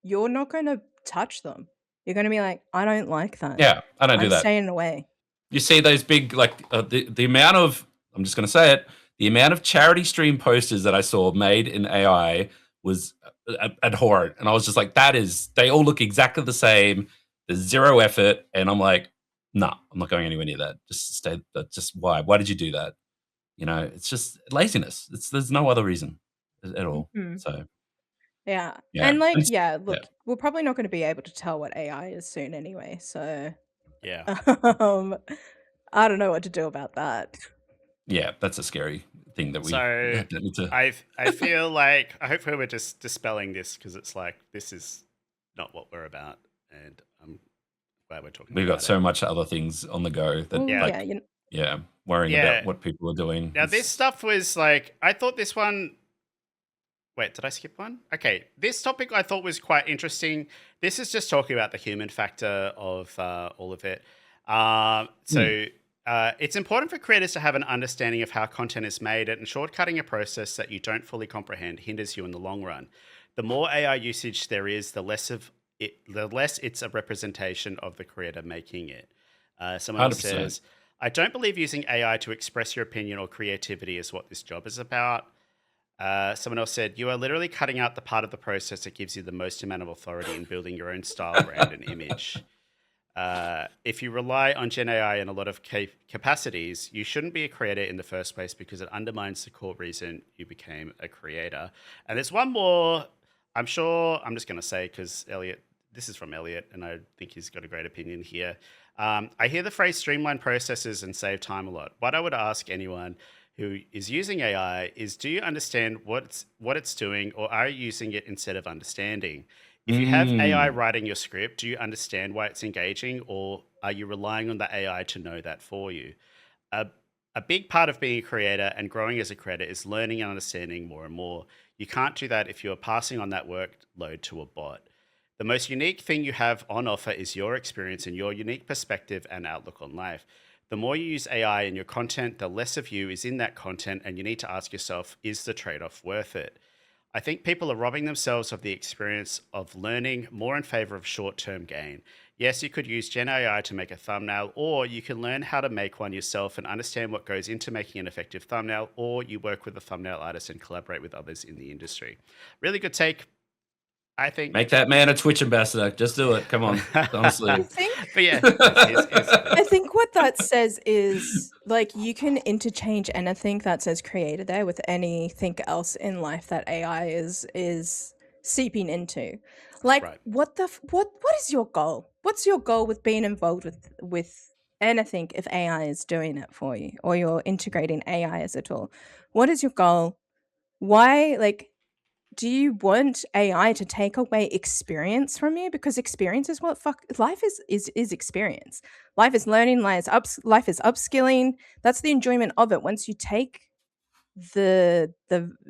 you're not going to touch them. You're going to be like, I don't like that. Yeah, I don't do I'm that. staying away. You see those big, like the amount of, I'm just going to say it, the amount of charity stream posters that I saw made in AI was abhorrent. And I was just like, they all look exactly the same. There's zero effort. And I'm like, no, I'm not going anywhere near that. Just stay. Just why? Why did you do that? It's just laziness. There's no other reason at all. Mhm. So Yeah. yeah. And like, And look, we're probably not going to be able to tell what AI is soon anyway. So yeah. I don't know what to do about that. yeah, that's a scary thing that we So don't need to. I feel like, hopefully we're just dispelling this, because it's like, this is not what we're about, and I'm glad we're talking We've about got so much other things on the go that Well, Yeah. yeah, worrying Yeah. about what people are doing. Now, this stuff was like, I thought this one. Wait, did I skip one? Okay, this topic I thought was quite interesting. This is just talking about the human factor of all of it. It's important for creators to have an understanding of how content is made, and shortcutting a process that you don't fully comprehend hinders you in the long run. The more AI usage there is, the less it's a representation of the creator making it. Someone else 100%. says, I don't believe using AI to express your opinion or creativity is what this job is about. Someone else said, you are literally cutting out the part of the process that gives you the most amount of authority in building your own style, brand, and image. If you rely on Gen AI in a lot of capacities, you shouldn't be a creator in the first place, because it undermines the core reason you became a creator. And there's one more, I'm sure, I'm just going to say, because this is from Elliot, and I think he's got a great opinion here. I hear the phrase streamline processes and save time a lot. What I would ask anyone who is using AI is, do you understand what it's doing, or are you using it instead of understanding? If you have AI writing your script, do you understand why it's engaging, or are you relying on the AI to know that for you? A big part of being a creator and growing as a creator is learning and understanding more and more. You can't do that if you are passing on that workload to a bot. The most unique thing you have on offer is your experience and your unique perspective and outlook on life. The more you use AI in your content, the less of you is in that content, and you need to ask yourself, is the trade-off worth it? I think people are robbing themselves of the experience of learning more in favor of short term gain. Yes, you could use Gen AI to make a thumbnail, or you can learn how to make one yourself and understand what goes into making an effective thumbnail, or you work with a thumbnail artist and collaborate with others in the industry. Really good take, I think. Make that man a Twitch ambassador. Just do it. Come on. I Honestly. think But yeah, I think what that says is like you can interchange anything that says creator there with anything else in life that AI is seeping into. Like right. what is your goal? What's your goal with being involved with anything if AI is doing it for you or you're integrating AI as a tool? What is your goal? Why like do you want AI to take away experience from you? Because experience is what fuck life is experience. Life is learning, life is upskilling. That's the enjoyment of it. Once you take the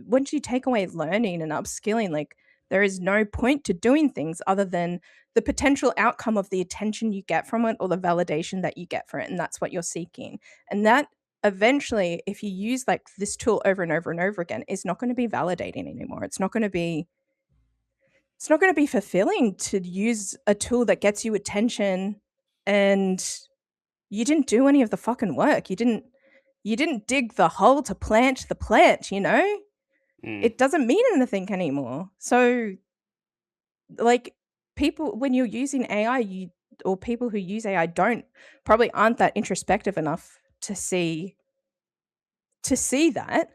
once you take away learning and upskilling, like there is no point to doing things other than the potential outcome of the attention you get from it or the validation that you get for it. And that's what you're seeking. And that eventually, if you use like this tool over and over and over again, is not going to be validating anymore. It's not going to be fulfilling to use a tool that gets you attention and you didn't do any of the fucking work. You didn't dig the hole to plant the plant, you know? Mm. It doesn't mean anything anymore. So like people when you're using AI, you or people who use AI probably aren't that introspective enough to see that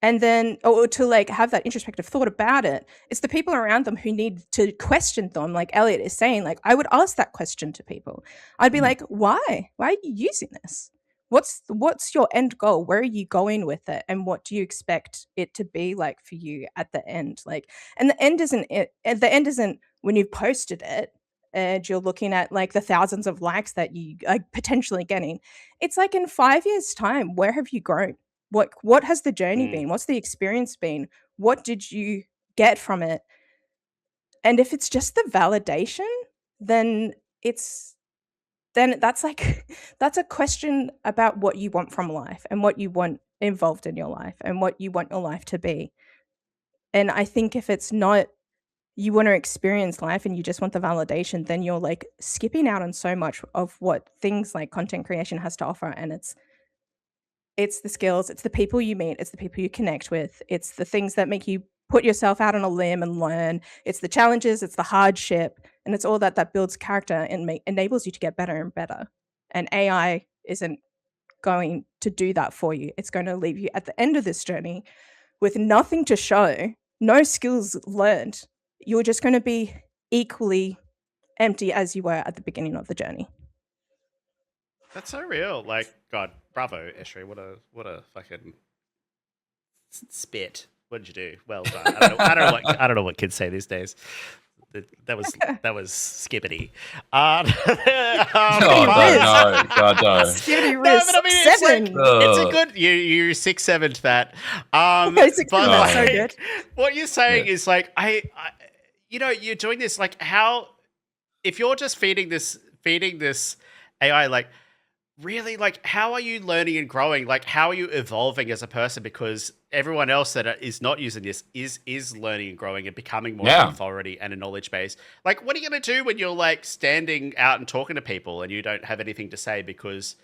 and then or to like have that introspective thought about it. It's the people around them who need to question them, like Elliot is saying. Like I would ask that question to people. I'd be like, why are you using this? What's your end goal? Where are you going with it, and what do you expect it to be like for you at the end? Like, and the end isn't it at the end isn't when you've posted it and you're looking at like the thousands of likes that you are potentially getting. It's like in 5 years time, where have you grown? What has the journey Mm. been? What's the experience been? What did you get from it? And if it's just the validation, then it's then that's like that's a question about what you want from life and what you want involved in your life and what you want your life to be. And I think if it's not you want to experience life and you just want the validation, then you're like skipping out on so much of what things like content creation has to offer. And it's the skills, it's the people you meet, it's the people you connect with, it's the things that make you put yourself out on a limb and learn, it's the challenges, it's the hardship, and it's all that builds character and enables you to get better and better. And AI isn't going to do that for you. It's going to leave you at the end of this journey with nothing to show, no skills learned. You're just going to be equally empty as you were at the beginning of the journey. That's so real. Like, God, bravo, Esri. What a fucking spit. What did you do? Well done. I don't know what kids say these days. That was skippity. Oh, no, God, no. Skippity No, Riz but I mean, it's like 7. it's a good you 6-7'd that. Okay, 6-7, but that's so like, good. what you're saying is like I you're doing this like how if you're just feeding this AI like really like how are you learning and growing? Like how are you evolving as a person? Because everyone else that is not using this is learning and growing and becoming more of an authority and a knowledge base. Like what are you going to do when you're like standing out and talking to people and you don't have anything to say because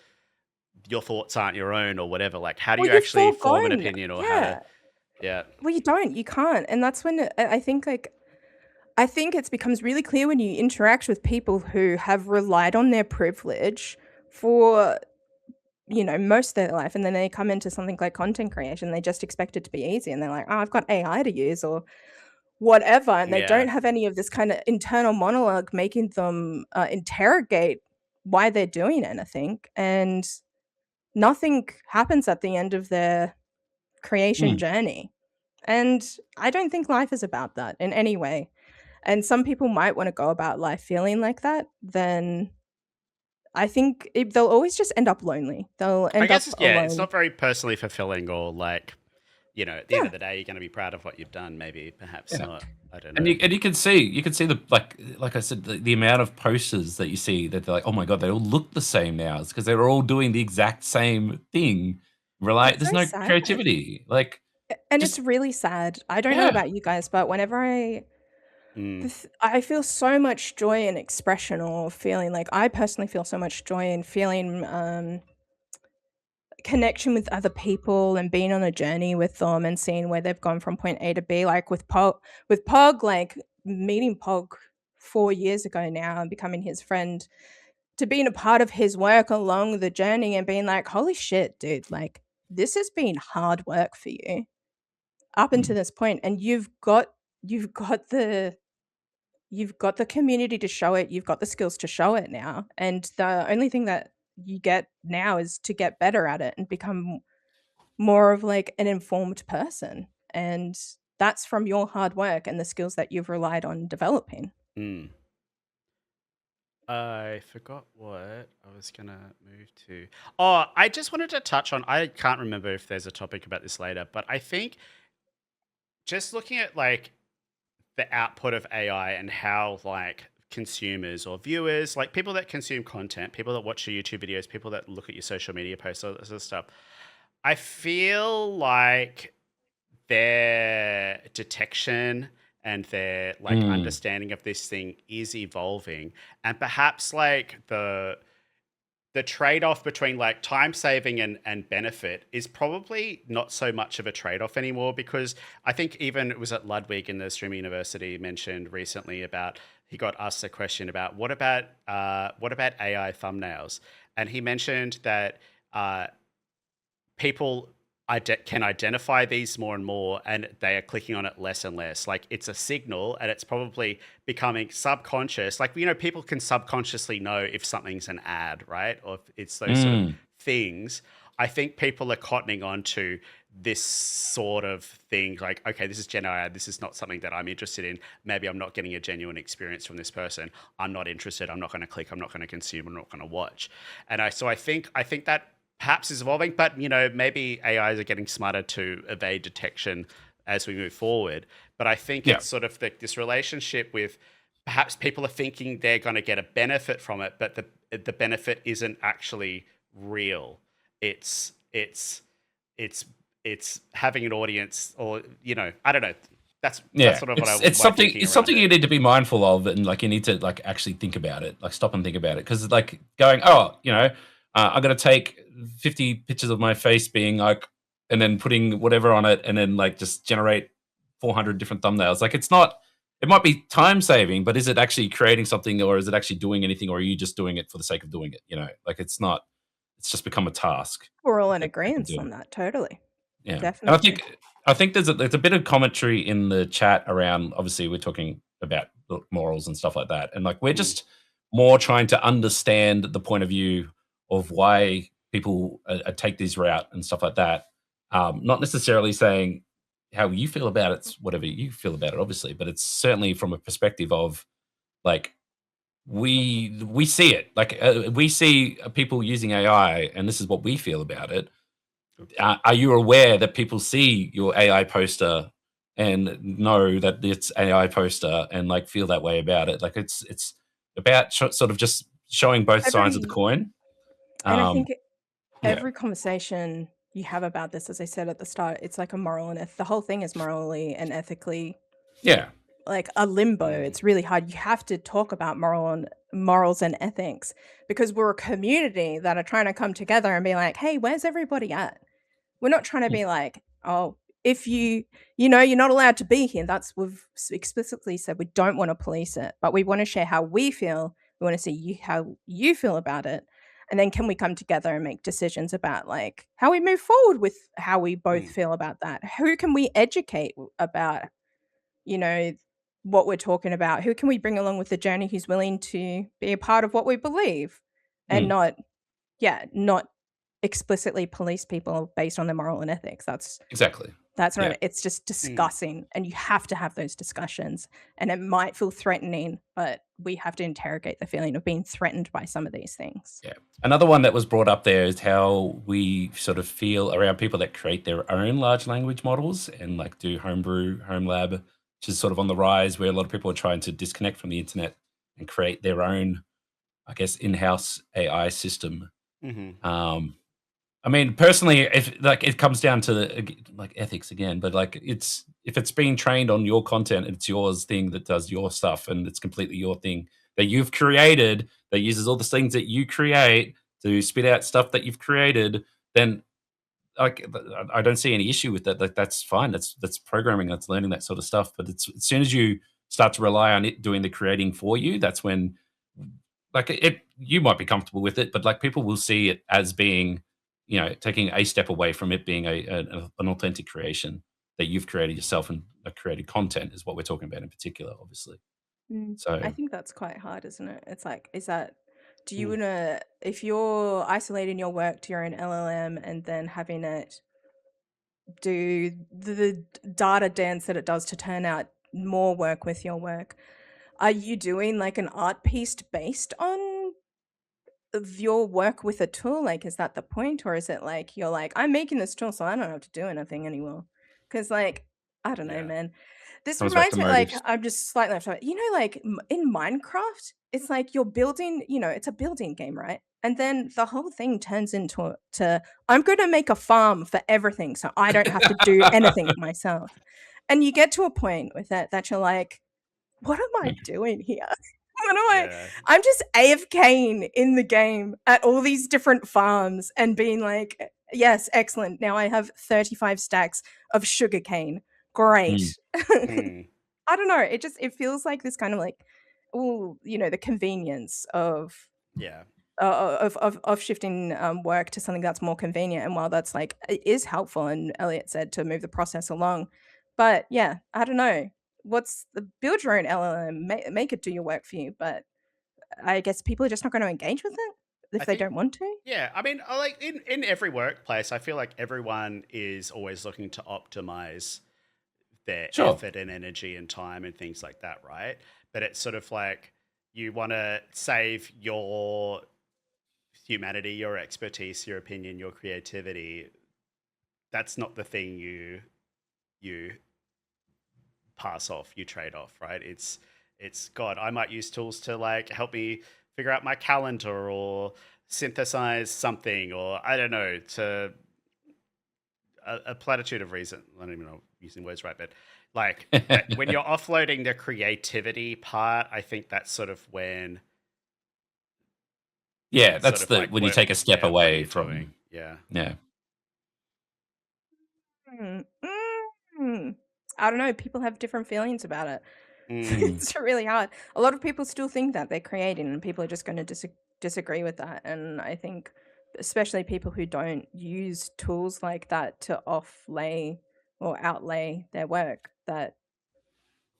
your thoughts aren't your own or whatever? Like how do you actually form an opinion or how to Well, you can't. And that's when I think it becomes really clear when you interact with people who have relied on their privilege for most of their life, and then they come into something like content creation, they just expect it to be easy, and they're like, oh, I've got AI to use or whatever, and they don't have any of this kind of internal monologue making them interrogate why they're doing anything, and nothing happens at the end of their creation journey. And I don't think life is about that in any way. And some people might want to go about life feeling like that, then I think they'll always just end up lonely. They'll I end up guess alone. it's not very personally fulfilling or like at the end of the day you're going to be proud of what you've done, maybe perhaps not. I don't know. And you can see the like I said, the amount of posters that you see that they're like, oh my god, they all look the same now. It's because they're all doing the exact same thing. It's There's so no sad. creativity. Like And it's Just really sad. I don't know yeah. about you guys, but whenever Mm, I feel so much joy in expression or feeling like I personally feel so much joy in feeling connection with other people and being on a journey with them and seeing where they've gone from point A to B. Like with Pog, like meeting Pog 4 years ago now and becoming his friend, to being a part of his work along the journey and being like, holy shit, dude, like this has been hard work for you up until Mm, this point, and you've got the community to show it, you've got the skills to show it now, and the only thing that you get now is to get better at it and become more of like an informed person, and that's from your hard work and the skills that you've relied on developing. mm. I forgot what I was gonna move to. Oh, I just wanted to touch on. I can't remember if there's a topic about this later, but I think just looking at like the output of AI and how like consumers or viewers, like people that consume content, people that watch your YouTube videos, people that look at your social media posts, all that sort of stuff. I feel like their detection and their like mm, understanding of this thing is evolving, and perhaps like the trade-off between like time saving and benefit is probably not so much of a trade-off anymore, because I think even it was at Ludwig in the Streaming University mentioned recently about, he got asked a question about what about AI thumbnails, and he mentioned that people can identify these more and more, and they are clicking on it less and less. Like it's a signal, and it's probably becoming subconscious. Like, people can subconsciously know if something's an ad, right? Or if it's those sort of mm. things. I think people are cottoning on to this sort of thing, like, okay, this is Gen AI, this is not something that I'm interested in. Maybe I'm not getting a genuine experience from this person. I'm not interested. I'm not going to click. I'm not going to consume. I'm not going to watch. And I think that perhaps is evolving, but maybe AIs are getting smarter to evade detection as we move forward. But I think Yeah. it's sort of this relationship with, perhaps people are thinking they're going to get a benefit from it, but the benefit isn't actually real. It's it's it's it's having an audience, or I don't know. That's Yeah, sort of what it's my something thinking it's around something it. you need to be mindful of, and like you need to like actually think about it, like stop and think about it, because like going, oh, I'm gonna take 50 pictures of my face being like, and then putting whatever on it, and then like just generate 400 different thumbnails. Like it's not. It might be time saving, but is it actually creating something, or is it actually doing anything, or are you just doing it for the sake of doing it? Like it's not. It's just become a task We're all in that people agreement do. on that, totally. Yeah, and I Definitely. think I think there's a bit of commentary in the chat around. Obviously, we're talking about morals and stuff like that, and like we're Mm, just more trying to understand the point of view of why people take this route and stuff like that. Not necessarily saying how you feel about it's whatever you feel about it, obviously, but it's certainly from a perspective of like we see it, like we see people using AI, and this is what we feel about it. Are you aware that people see your AI poster and know that it's AI poster and like feel that way about it? Like it's about sort of just showing both sides of the Every coin. and I Um, think yeah, every conversation you have about this, as I said at the start, it's like a moral and the whole thing is morally and ethically yeah, like a limbo. mm, It's really hard. You have to talk about morals and ethics because we're a community that are trying to come together and be like, hey, where's everybody at? We're not trying to mm, be like, oh, if you're not allowed to be here. We've explicitly said we don't want to police it, but we want to share how we feel. We want to see how you feel about it. And then can we come together and make decisions about like how we move forward with how we both mm, feel about that? Who can we educate about, you know, what we're talking about? Who can we bring along with the journey who's willing to be a part of what we believe and mm, not explicitly police people based on their moral and ethics. exactly. That's Yeah, not it's just mm. discussing, and you have to have those discussions, and it might feel threatening, but we have to interrogate the feeling of being threatened by some of these things. yeah. Another one that was brought up there is how we sort of feel around people that create their own large language models and like do homebrew, home lab, which is sort of on the rise, where a lot of people are trying to disconnect from the internet and create their own, I guess, in-house AI system. Mhm. Um, I mean, personally, if like it comes down to like ethics again, but like it's if it's being trained on your content, it's yours thing that does your stuff, and it's completely your thing that you've created that uses all the things that you create to spit out stuff that you've created, then like I don't see any issue with that. Like that's fine. That's programming. That's learning that sort of stuff. But it's as soon as you start to rely on it doing the creating for you, that's when like it you might be comfortable with it, but like people will see it as being, taking a step away from it being an authentic creation that you've created yourself and created content is what we're talking about in particular, obviously. I So think that's quite hard, isn't it? It's like, do you Mm. wanna, if you're isolating your work to your own LLM and then having it do the data dance that it does to turn out more work with your work, are you doing like an art piece based on of your work with a tool? Like, is that the point? Or is it like you're like, I'm making this tool, so I don't have to do anything anymore? Because, like, I don't know, Yeah. man. This comes back to reminds me, like, motives. I'm just slightly off topic. Like in Minecraft, it's like you're building, it's a building game, right? And then the whole thing turns into I'm going to make a farm for everything, so I don't have to do anything myself. And you get to a point with it that you're like, what am I doing here? What am I? Yeah. I'm just AFKing in the game at all these different farms and being like, yes, excellent. Now I have 35 stacks of sugarcane. Mm. Great. Mm. I don't know. It feels like this kind of like, oh, the convenience Yeah. of shifting work to something that's more convenient. And while that's like it is helpful, and Elliot said to move the process along, but yeah, I don't know. What's the build your own LLM, make it do your work for you, but I guess people are just not going to engage with it I if they think don't want to. yeah, I mean, like in every workplace, I feel like everyone is always looking to optimize their Sure. effort and energy and time and things like that, right? But it's sort of like you want to save your humanity, your expertise, your opinion, your creativity. That's not the thing you pass off, you trade off, right? It's God, I might use tools to like help me figure out my calendar or synthesize something or I don't know, to a platitude of reason. I don't even know if I'm using words right, but like that when you're offloading the creativity part, I think that's sort of when Yeah, it's sort that's of the like when you take a step what are away you doing? from Yeah. yeah. Mm, mm. I don't know. People have different feelings about it. Mm, Mm. It's really hard. A lot of people still think that they're creating, and people are just going to disagree with that. And I think, especially people who don't use tools like that to offlay or outlay their work, that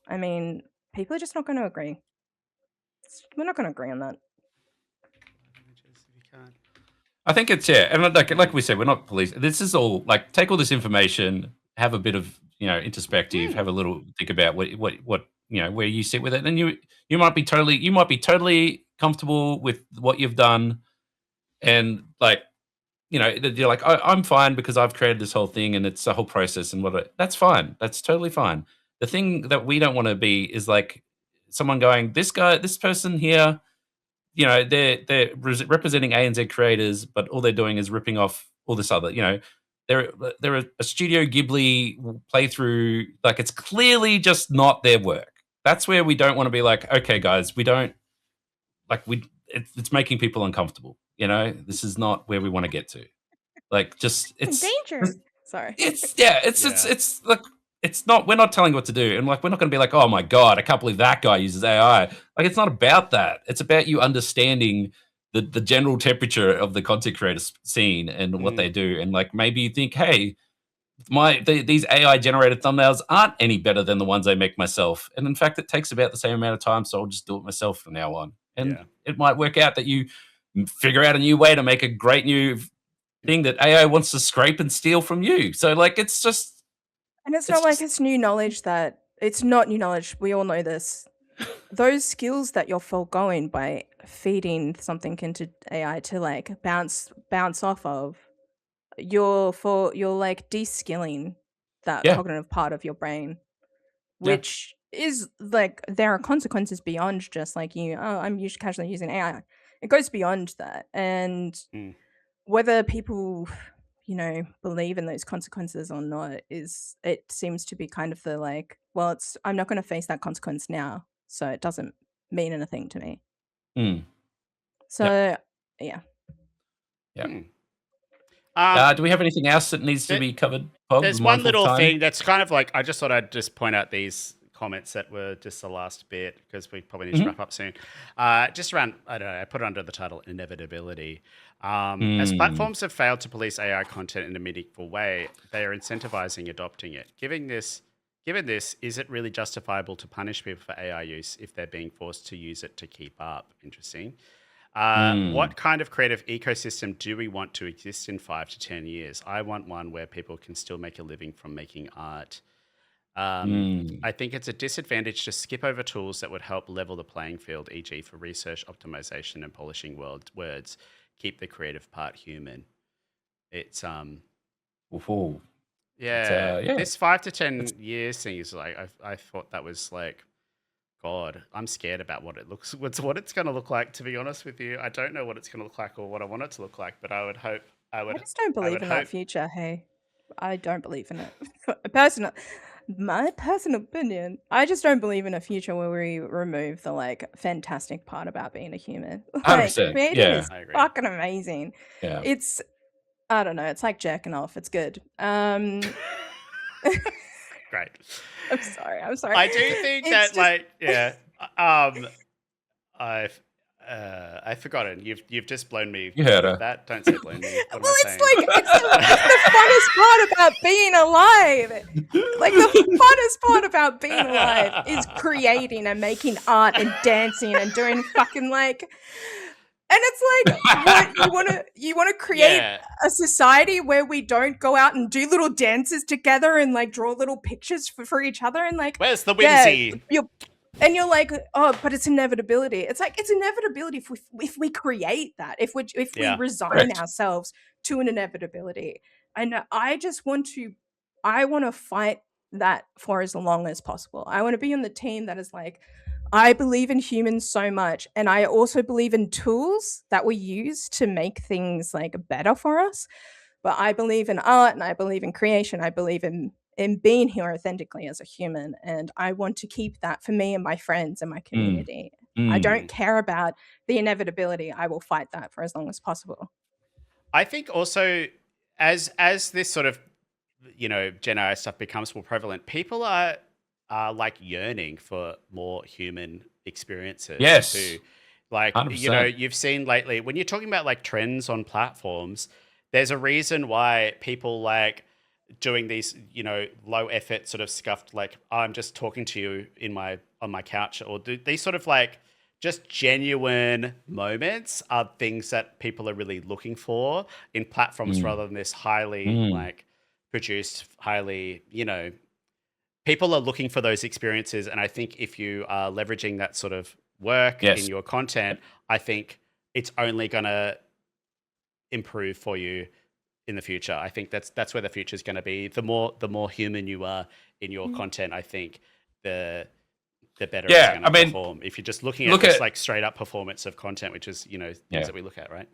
I mean, people are just not going to agree. We're not going to agree on that. images if you can. I think it's yeah, and like we said, we're not police. This is all like take all this information, have a bit of introspective, Mm, have a little think about what where you sit with it, and you might be totally comfortable with what you've done, and like you're like I'm fine because I've created this whole thing and it's a whole process and that's fine, that's totally fine. The thing that we don't want to be is like someone going this person here they're representing ANZ creators, but all they're doing is ripping off all this other, they're a Studio Ghibli playthrough. Like it's clearly just not their work. That's where we don't want to be like, okay, guys, we don't like it's making people uncomfortable. This is not where we want to get to. Like, just Danger. Sorry. yeah, yeah. it's like it's not. We're not telling you what to do, and like we're not going to be like, oh my god, I can't believe that guy uses AI. Like, it's not about that. It's about you understanding the general temperature of the content creator scene and what they Mm, do, and like maybe you think, hey, these AI generated thumbnails aren't any better than the ones I make myself, and in fact, it takes about the same amount of time, so I'll just do it myself from now on, and yeah. it might work out that you figure out a new way to make a great new thing that AI wants to scrape and steal from you. So like And it's it's not like just it's new knowledge that it's not new knowledge. We all know this. Those skills that you're foregoing by feeding something into AI to like bounce off of, you're like de-skilling that yeah, cognitive part of your brain, yeah. which is like there are consequences beyond just like I'm casually using AI. It goes beyond that, and Mm. whether people, believe in those consequences or not it seems to be kind of the like, well, it's I'm not going to face that consequence now, so it doesn't mean anything to me. Mm. Yep. So, yeah. Yep. Hmm. Um, Do we have anything else that needs to th- be covered, Pog? there's one Mindful of little time. thing that's kind of like I just thought I'd just point out these comments that were just the last bit because we probably need to Mhm. wrap up soon. Just around, I don't know, I put it under the title inevitability. As Mm. platforms have failed to police AI content in a meaningful way, they are incentivizing adopting it. Given this, is it really justifiable to punish people for AI use if they're being forced to use it to keep up? Interesting. Mm. What kind of creative ecosystem do we want to exist in 5 to 10 years? I want one where people can still make a living from making art. Mm. I think it's a disadvantage to skip over tools that would help level the playing field, e.g., for research optimization and polishing words. Keep the creative part human. It's Ooh. It's, yeah. yeah. This five to That's ten years thing is like I thought that was like God. I'm scared about what it's going to look like. To be honest with you, I don't know what it's going to look like or what I want it to look like. But I just don't I believe would in that hope. future, hey. I don't believe in it. Personal My personal opinion, I just don't believe in a future where we remove the, like, fantastic part about being a human. Like, 100%. creating Yeah. is I agree. fucking amazing. Yeah. It's I don't know, it's like jerking off, it's good. Great. I'm sorry. I do think It's that just like yeah. Um, I've I've forgotten. You've just blown me You heard with her. that. Don't say blown me. What am well, I it's saying? like it's the funnest part about being alive. Like, the funnest part about being alive is creating and making art and dancing and doing fucking, like, and it's like, what you wanna create Yeah. a society where we don't go out and do little dances together and, like, draw little pictures for each other and, like, Where's the yeah, whimsy? you're like, "Oh, but it's inevitability." It's like, it's inevitability if we create that, if we Yeah. resign Correct. ourselves to an inevitability. And I just I wanna fight that for as long as possible. I wanna be on the team that is like, I believe in humans so much, and I also believe in tools that we use to make things, like, better for us. But I believe in art and I believe in creation. I believe in being here authentically as a human, and I want to keep that for me and my friends and my Mm. community. I Mm. don't Mm. care about the inevitability. I will fight that for as long as possible. I think also as this sort of Gen AI stuff becomes more prevalent, people are like yearning for more human experiences Yes. too. Like, 100%. you've seen lately when you're talking about like trends on platforms, there's a reason why people like doing these, low effort sort of scuffed like I'm just talking to you in my on my couch or these sort of like just genuine moments are things that people are really looking for in platforms Mm. rather than this highly Mm. like produced, highly, people are looking for those experiences. And I think if you are leveraging that sort of work in Yes. your content, I think it's only going to improve for you in the future. I think that's where the future is going to be. The more human you are in your Mm. content, I think the the better it's Yeah. going I to mean, perform. If you're just looking at look just at like straight up performance of content, which is things yeah. that we look at, right?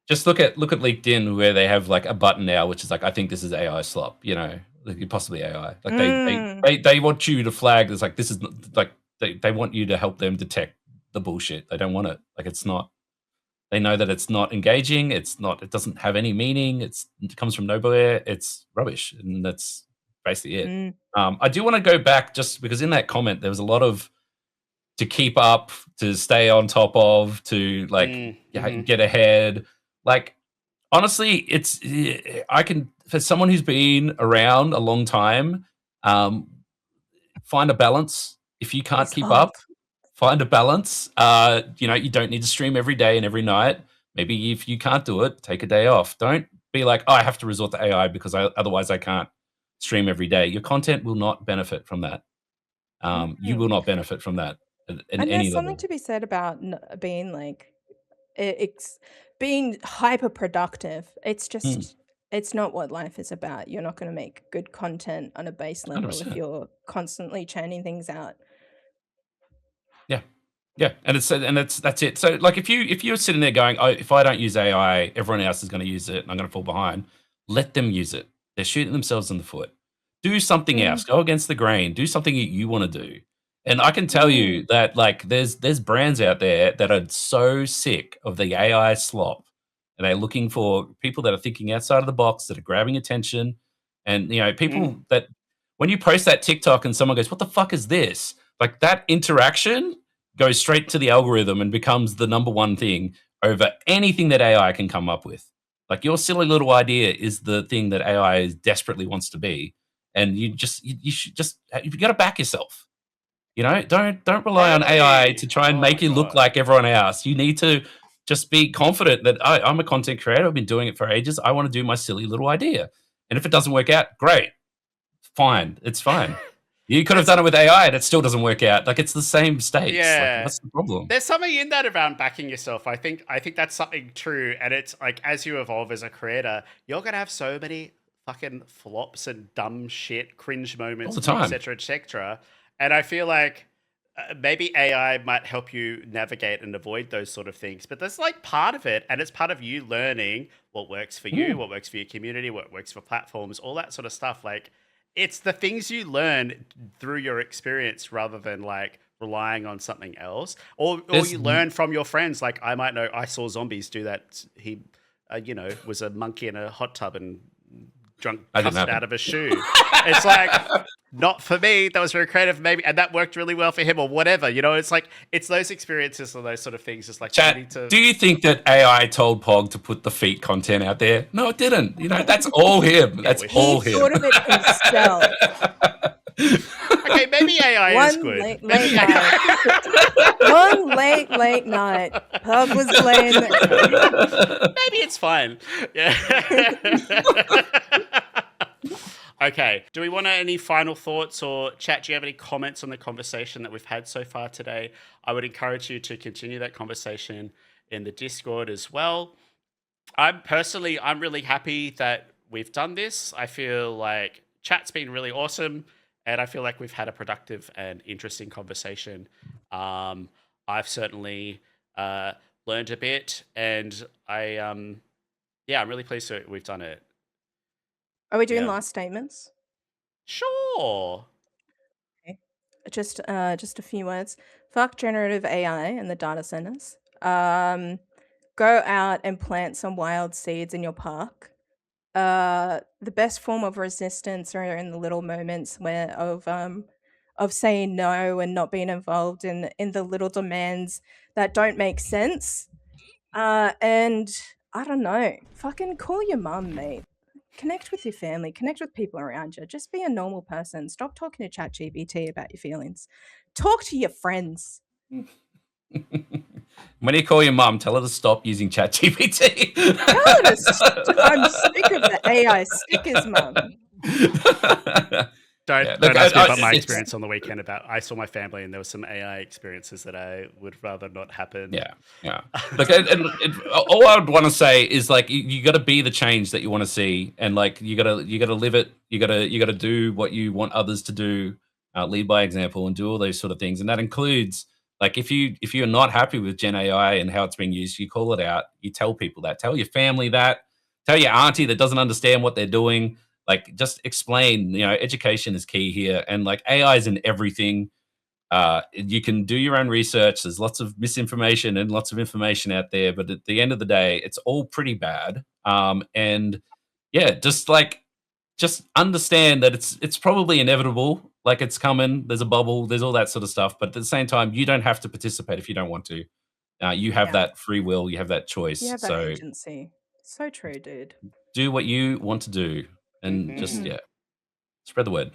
Just look at LinkedIn where they have like a button now, which is like, I think this is AI slop. Like possibly AI. Like Mm. they want you to flag. It's like this is like they want you to help them detect the bullshit. They don't want it. Like it's not. They know that it's not engaging. It's not. It doesn't have any meaning. It comes from nowhere. It's rubbish, and that's basically it. Mm. I do want to go back just because in that comment there was a lot of to keep up, to stay on top of, to like Mm-hmm. get ahead. Like honestly, I can for someone who's been around a long time, um, find a balance. If you can't It's keep hard. up, find a balance. You don't need to stream every day and every night. Maybe if you can't do it, take a day off. Don't be like, oh, I have to resort to AI because otherwise I can't stream every day. Your content will not benefit from that. You Mm. will not benefit from that in And any there's something level. to be said about being like it's being hyper productive. Mm, It's not what life is about. You're not going to make good content on a base level if 100%. you're constantly churning things out. Yeah. Yeah, and that's it. So like if you're sitting there going, oh, if I don't use AI, everyone else is going to use it, and I'm going to fall behind. Let them use it. They're shooting themselves in the foot. Do something Mm, else. Go against the grain. Do something that you want to do. And I can tell mm, you that like there's brands out there that are so sick of the AI slop, and they're looking for people that are thinking outside of the box, that are grabbing attention, and Mm. people that when you post that TikTok and someone goes, "What the fuck is this?" Like that interaction goes straight to the algorithm and becomes the number one thing over anything that AI can come up with. Like your silly little idea is the thing that AI desperately wants to be, and you should just you got to back yourself. Don't rely on AI Totally. to try and Oh make my you look god. like everyone else. You need to just be confident that I'm a content creator. I've been doing it for ages. I want to do my silly little idea, and if it doesn't work out, great, fine, it's fine. You could have There's done it with AI and it still doesn't work out. Like it's the same stakes. Like yeah. what's the problem? There's something in that around backing yourself. I think that's something true. And it's like as you evolve as a creator, you're gonna have so many fucking flops and dumb shit, cringe All moments, the time. etc., etc. And I feel like maybe AI might help you navigate and avoid those sort of things. But that's like part of it, and it's part of you learning what works for you, Mm. what works for your community, what works for platforms, all that sort of stuff. Like it's the things you learn through your experience rather than like relying on something else, or There's you learn from your friends. Like I might know I saw zombies do that. He was a monkey in a hot tub and drunk that didn't custard out happen. of a shoe. It's like not for me. That was very creative, maybe, and that worked really well for him, or whatever. It's like it's those experiences or those sort of things. It's like you Chat, need to. do you think that AI told Pog to put the feet content out there? No, it didn't. That's all him. Yeah, That's he all wish. him. thought of it himself. Okay, maybe AI is One good. late Maybe night. One late night. Pug was laying there. maybe it's fine. Yeah. Okay. Do we want any final thoughts or chat? Do you have any comments on the conversation that we've had so far today? I would encourage you to continue that conversation in the Discord as well. I'm really happy that we've done this. I feel like chat's been really awesome, and I feel like we've had a productive and interesting conversation. Um, I've certainly learned a bit, and yeah, I'm really pleased that we've done it. Are we doing Yeah, last statements? sure. Okay. Just a few words. Fuck generative AI and the data centers. Go out and plant some wild seeds in your park. The best form of resistance are in the little moments of saying no and not being involved in the little demands that don't make sense. And I don't know, fucking call your mum, mate. Connect with your family, connect with people around you. Just be a normal person. Stop talking to ChatGPT about your feelings. Talk to your friends. When you call your mum, tell her to stop using ChatGPT. Tell her to I'm sick of the AI stickers, mum. Don't Yeah, look, don't ask me about my it's experience on the weekend. I saw my family, and there was some AI experiences that I would rather not happen. yeah, yeah. Look, all I would want to say is like you got to be the change that you want to see, and like you got to live it. You got to do what you want others to do, lead by example, and do all those sort of things. And that includes like if you're not happy with Gen AI and how it's being used, you call it out. You tell people that. Tell your family that. Tell your auntie that doesn't understand what they're doing. Like just explain. Education is key here, and like AI is in everything. You can do your own research. There's lots of misinformation and lots of information out there, but at the end of the day, it's all pretty bad. And yeah, just understand that it's probably inevitable. Like it's coming. There's a bubble. There's all that sort of stuff. But at the same time, you don't have to participate if you don't want to. You have Yeah, that free will. You have that you choice. have that So agency. So true, dude. do what you want to do, and just Hmm. Mhm. yeah, spread the word.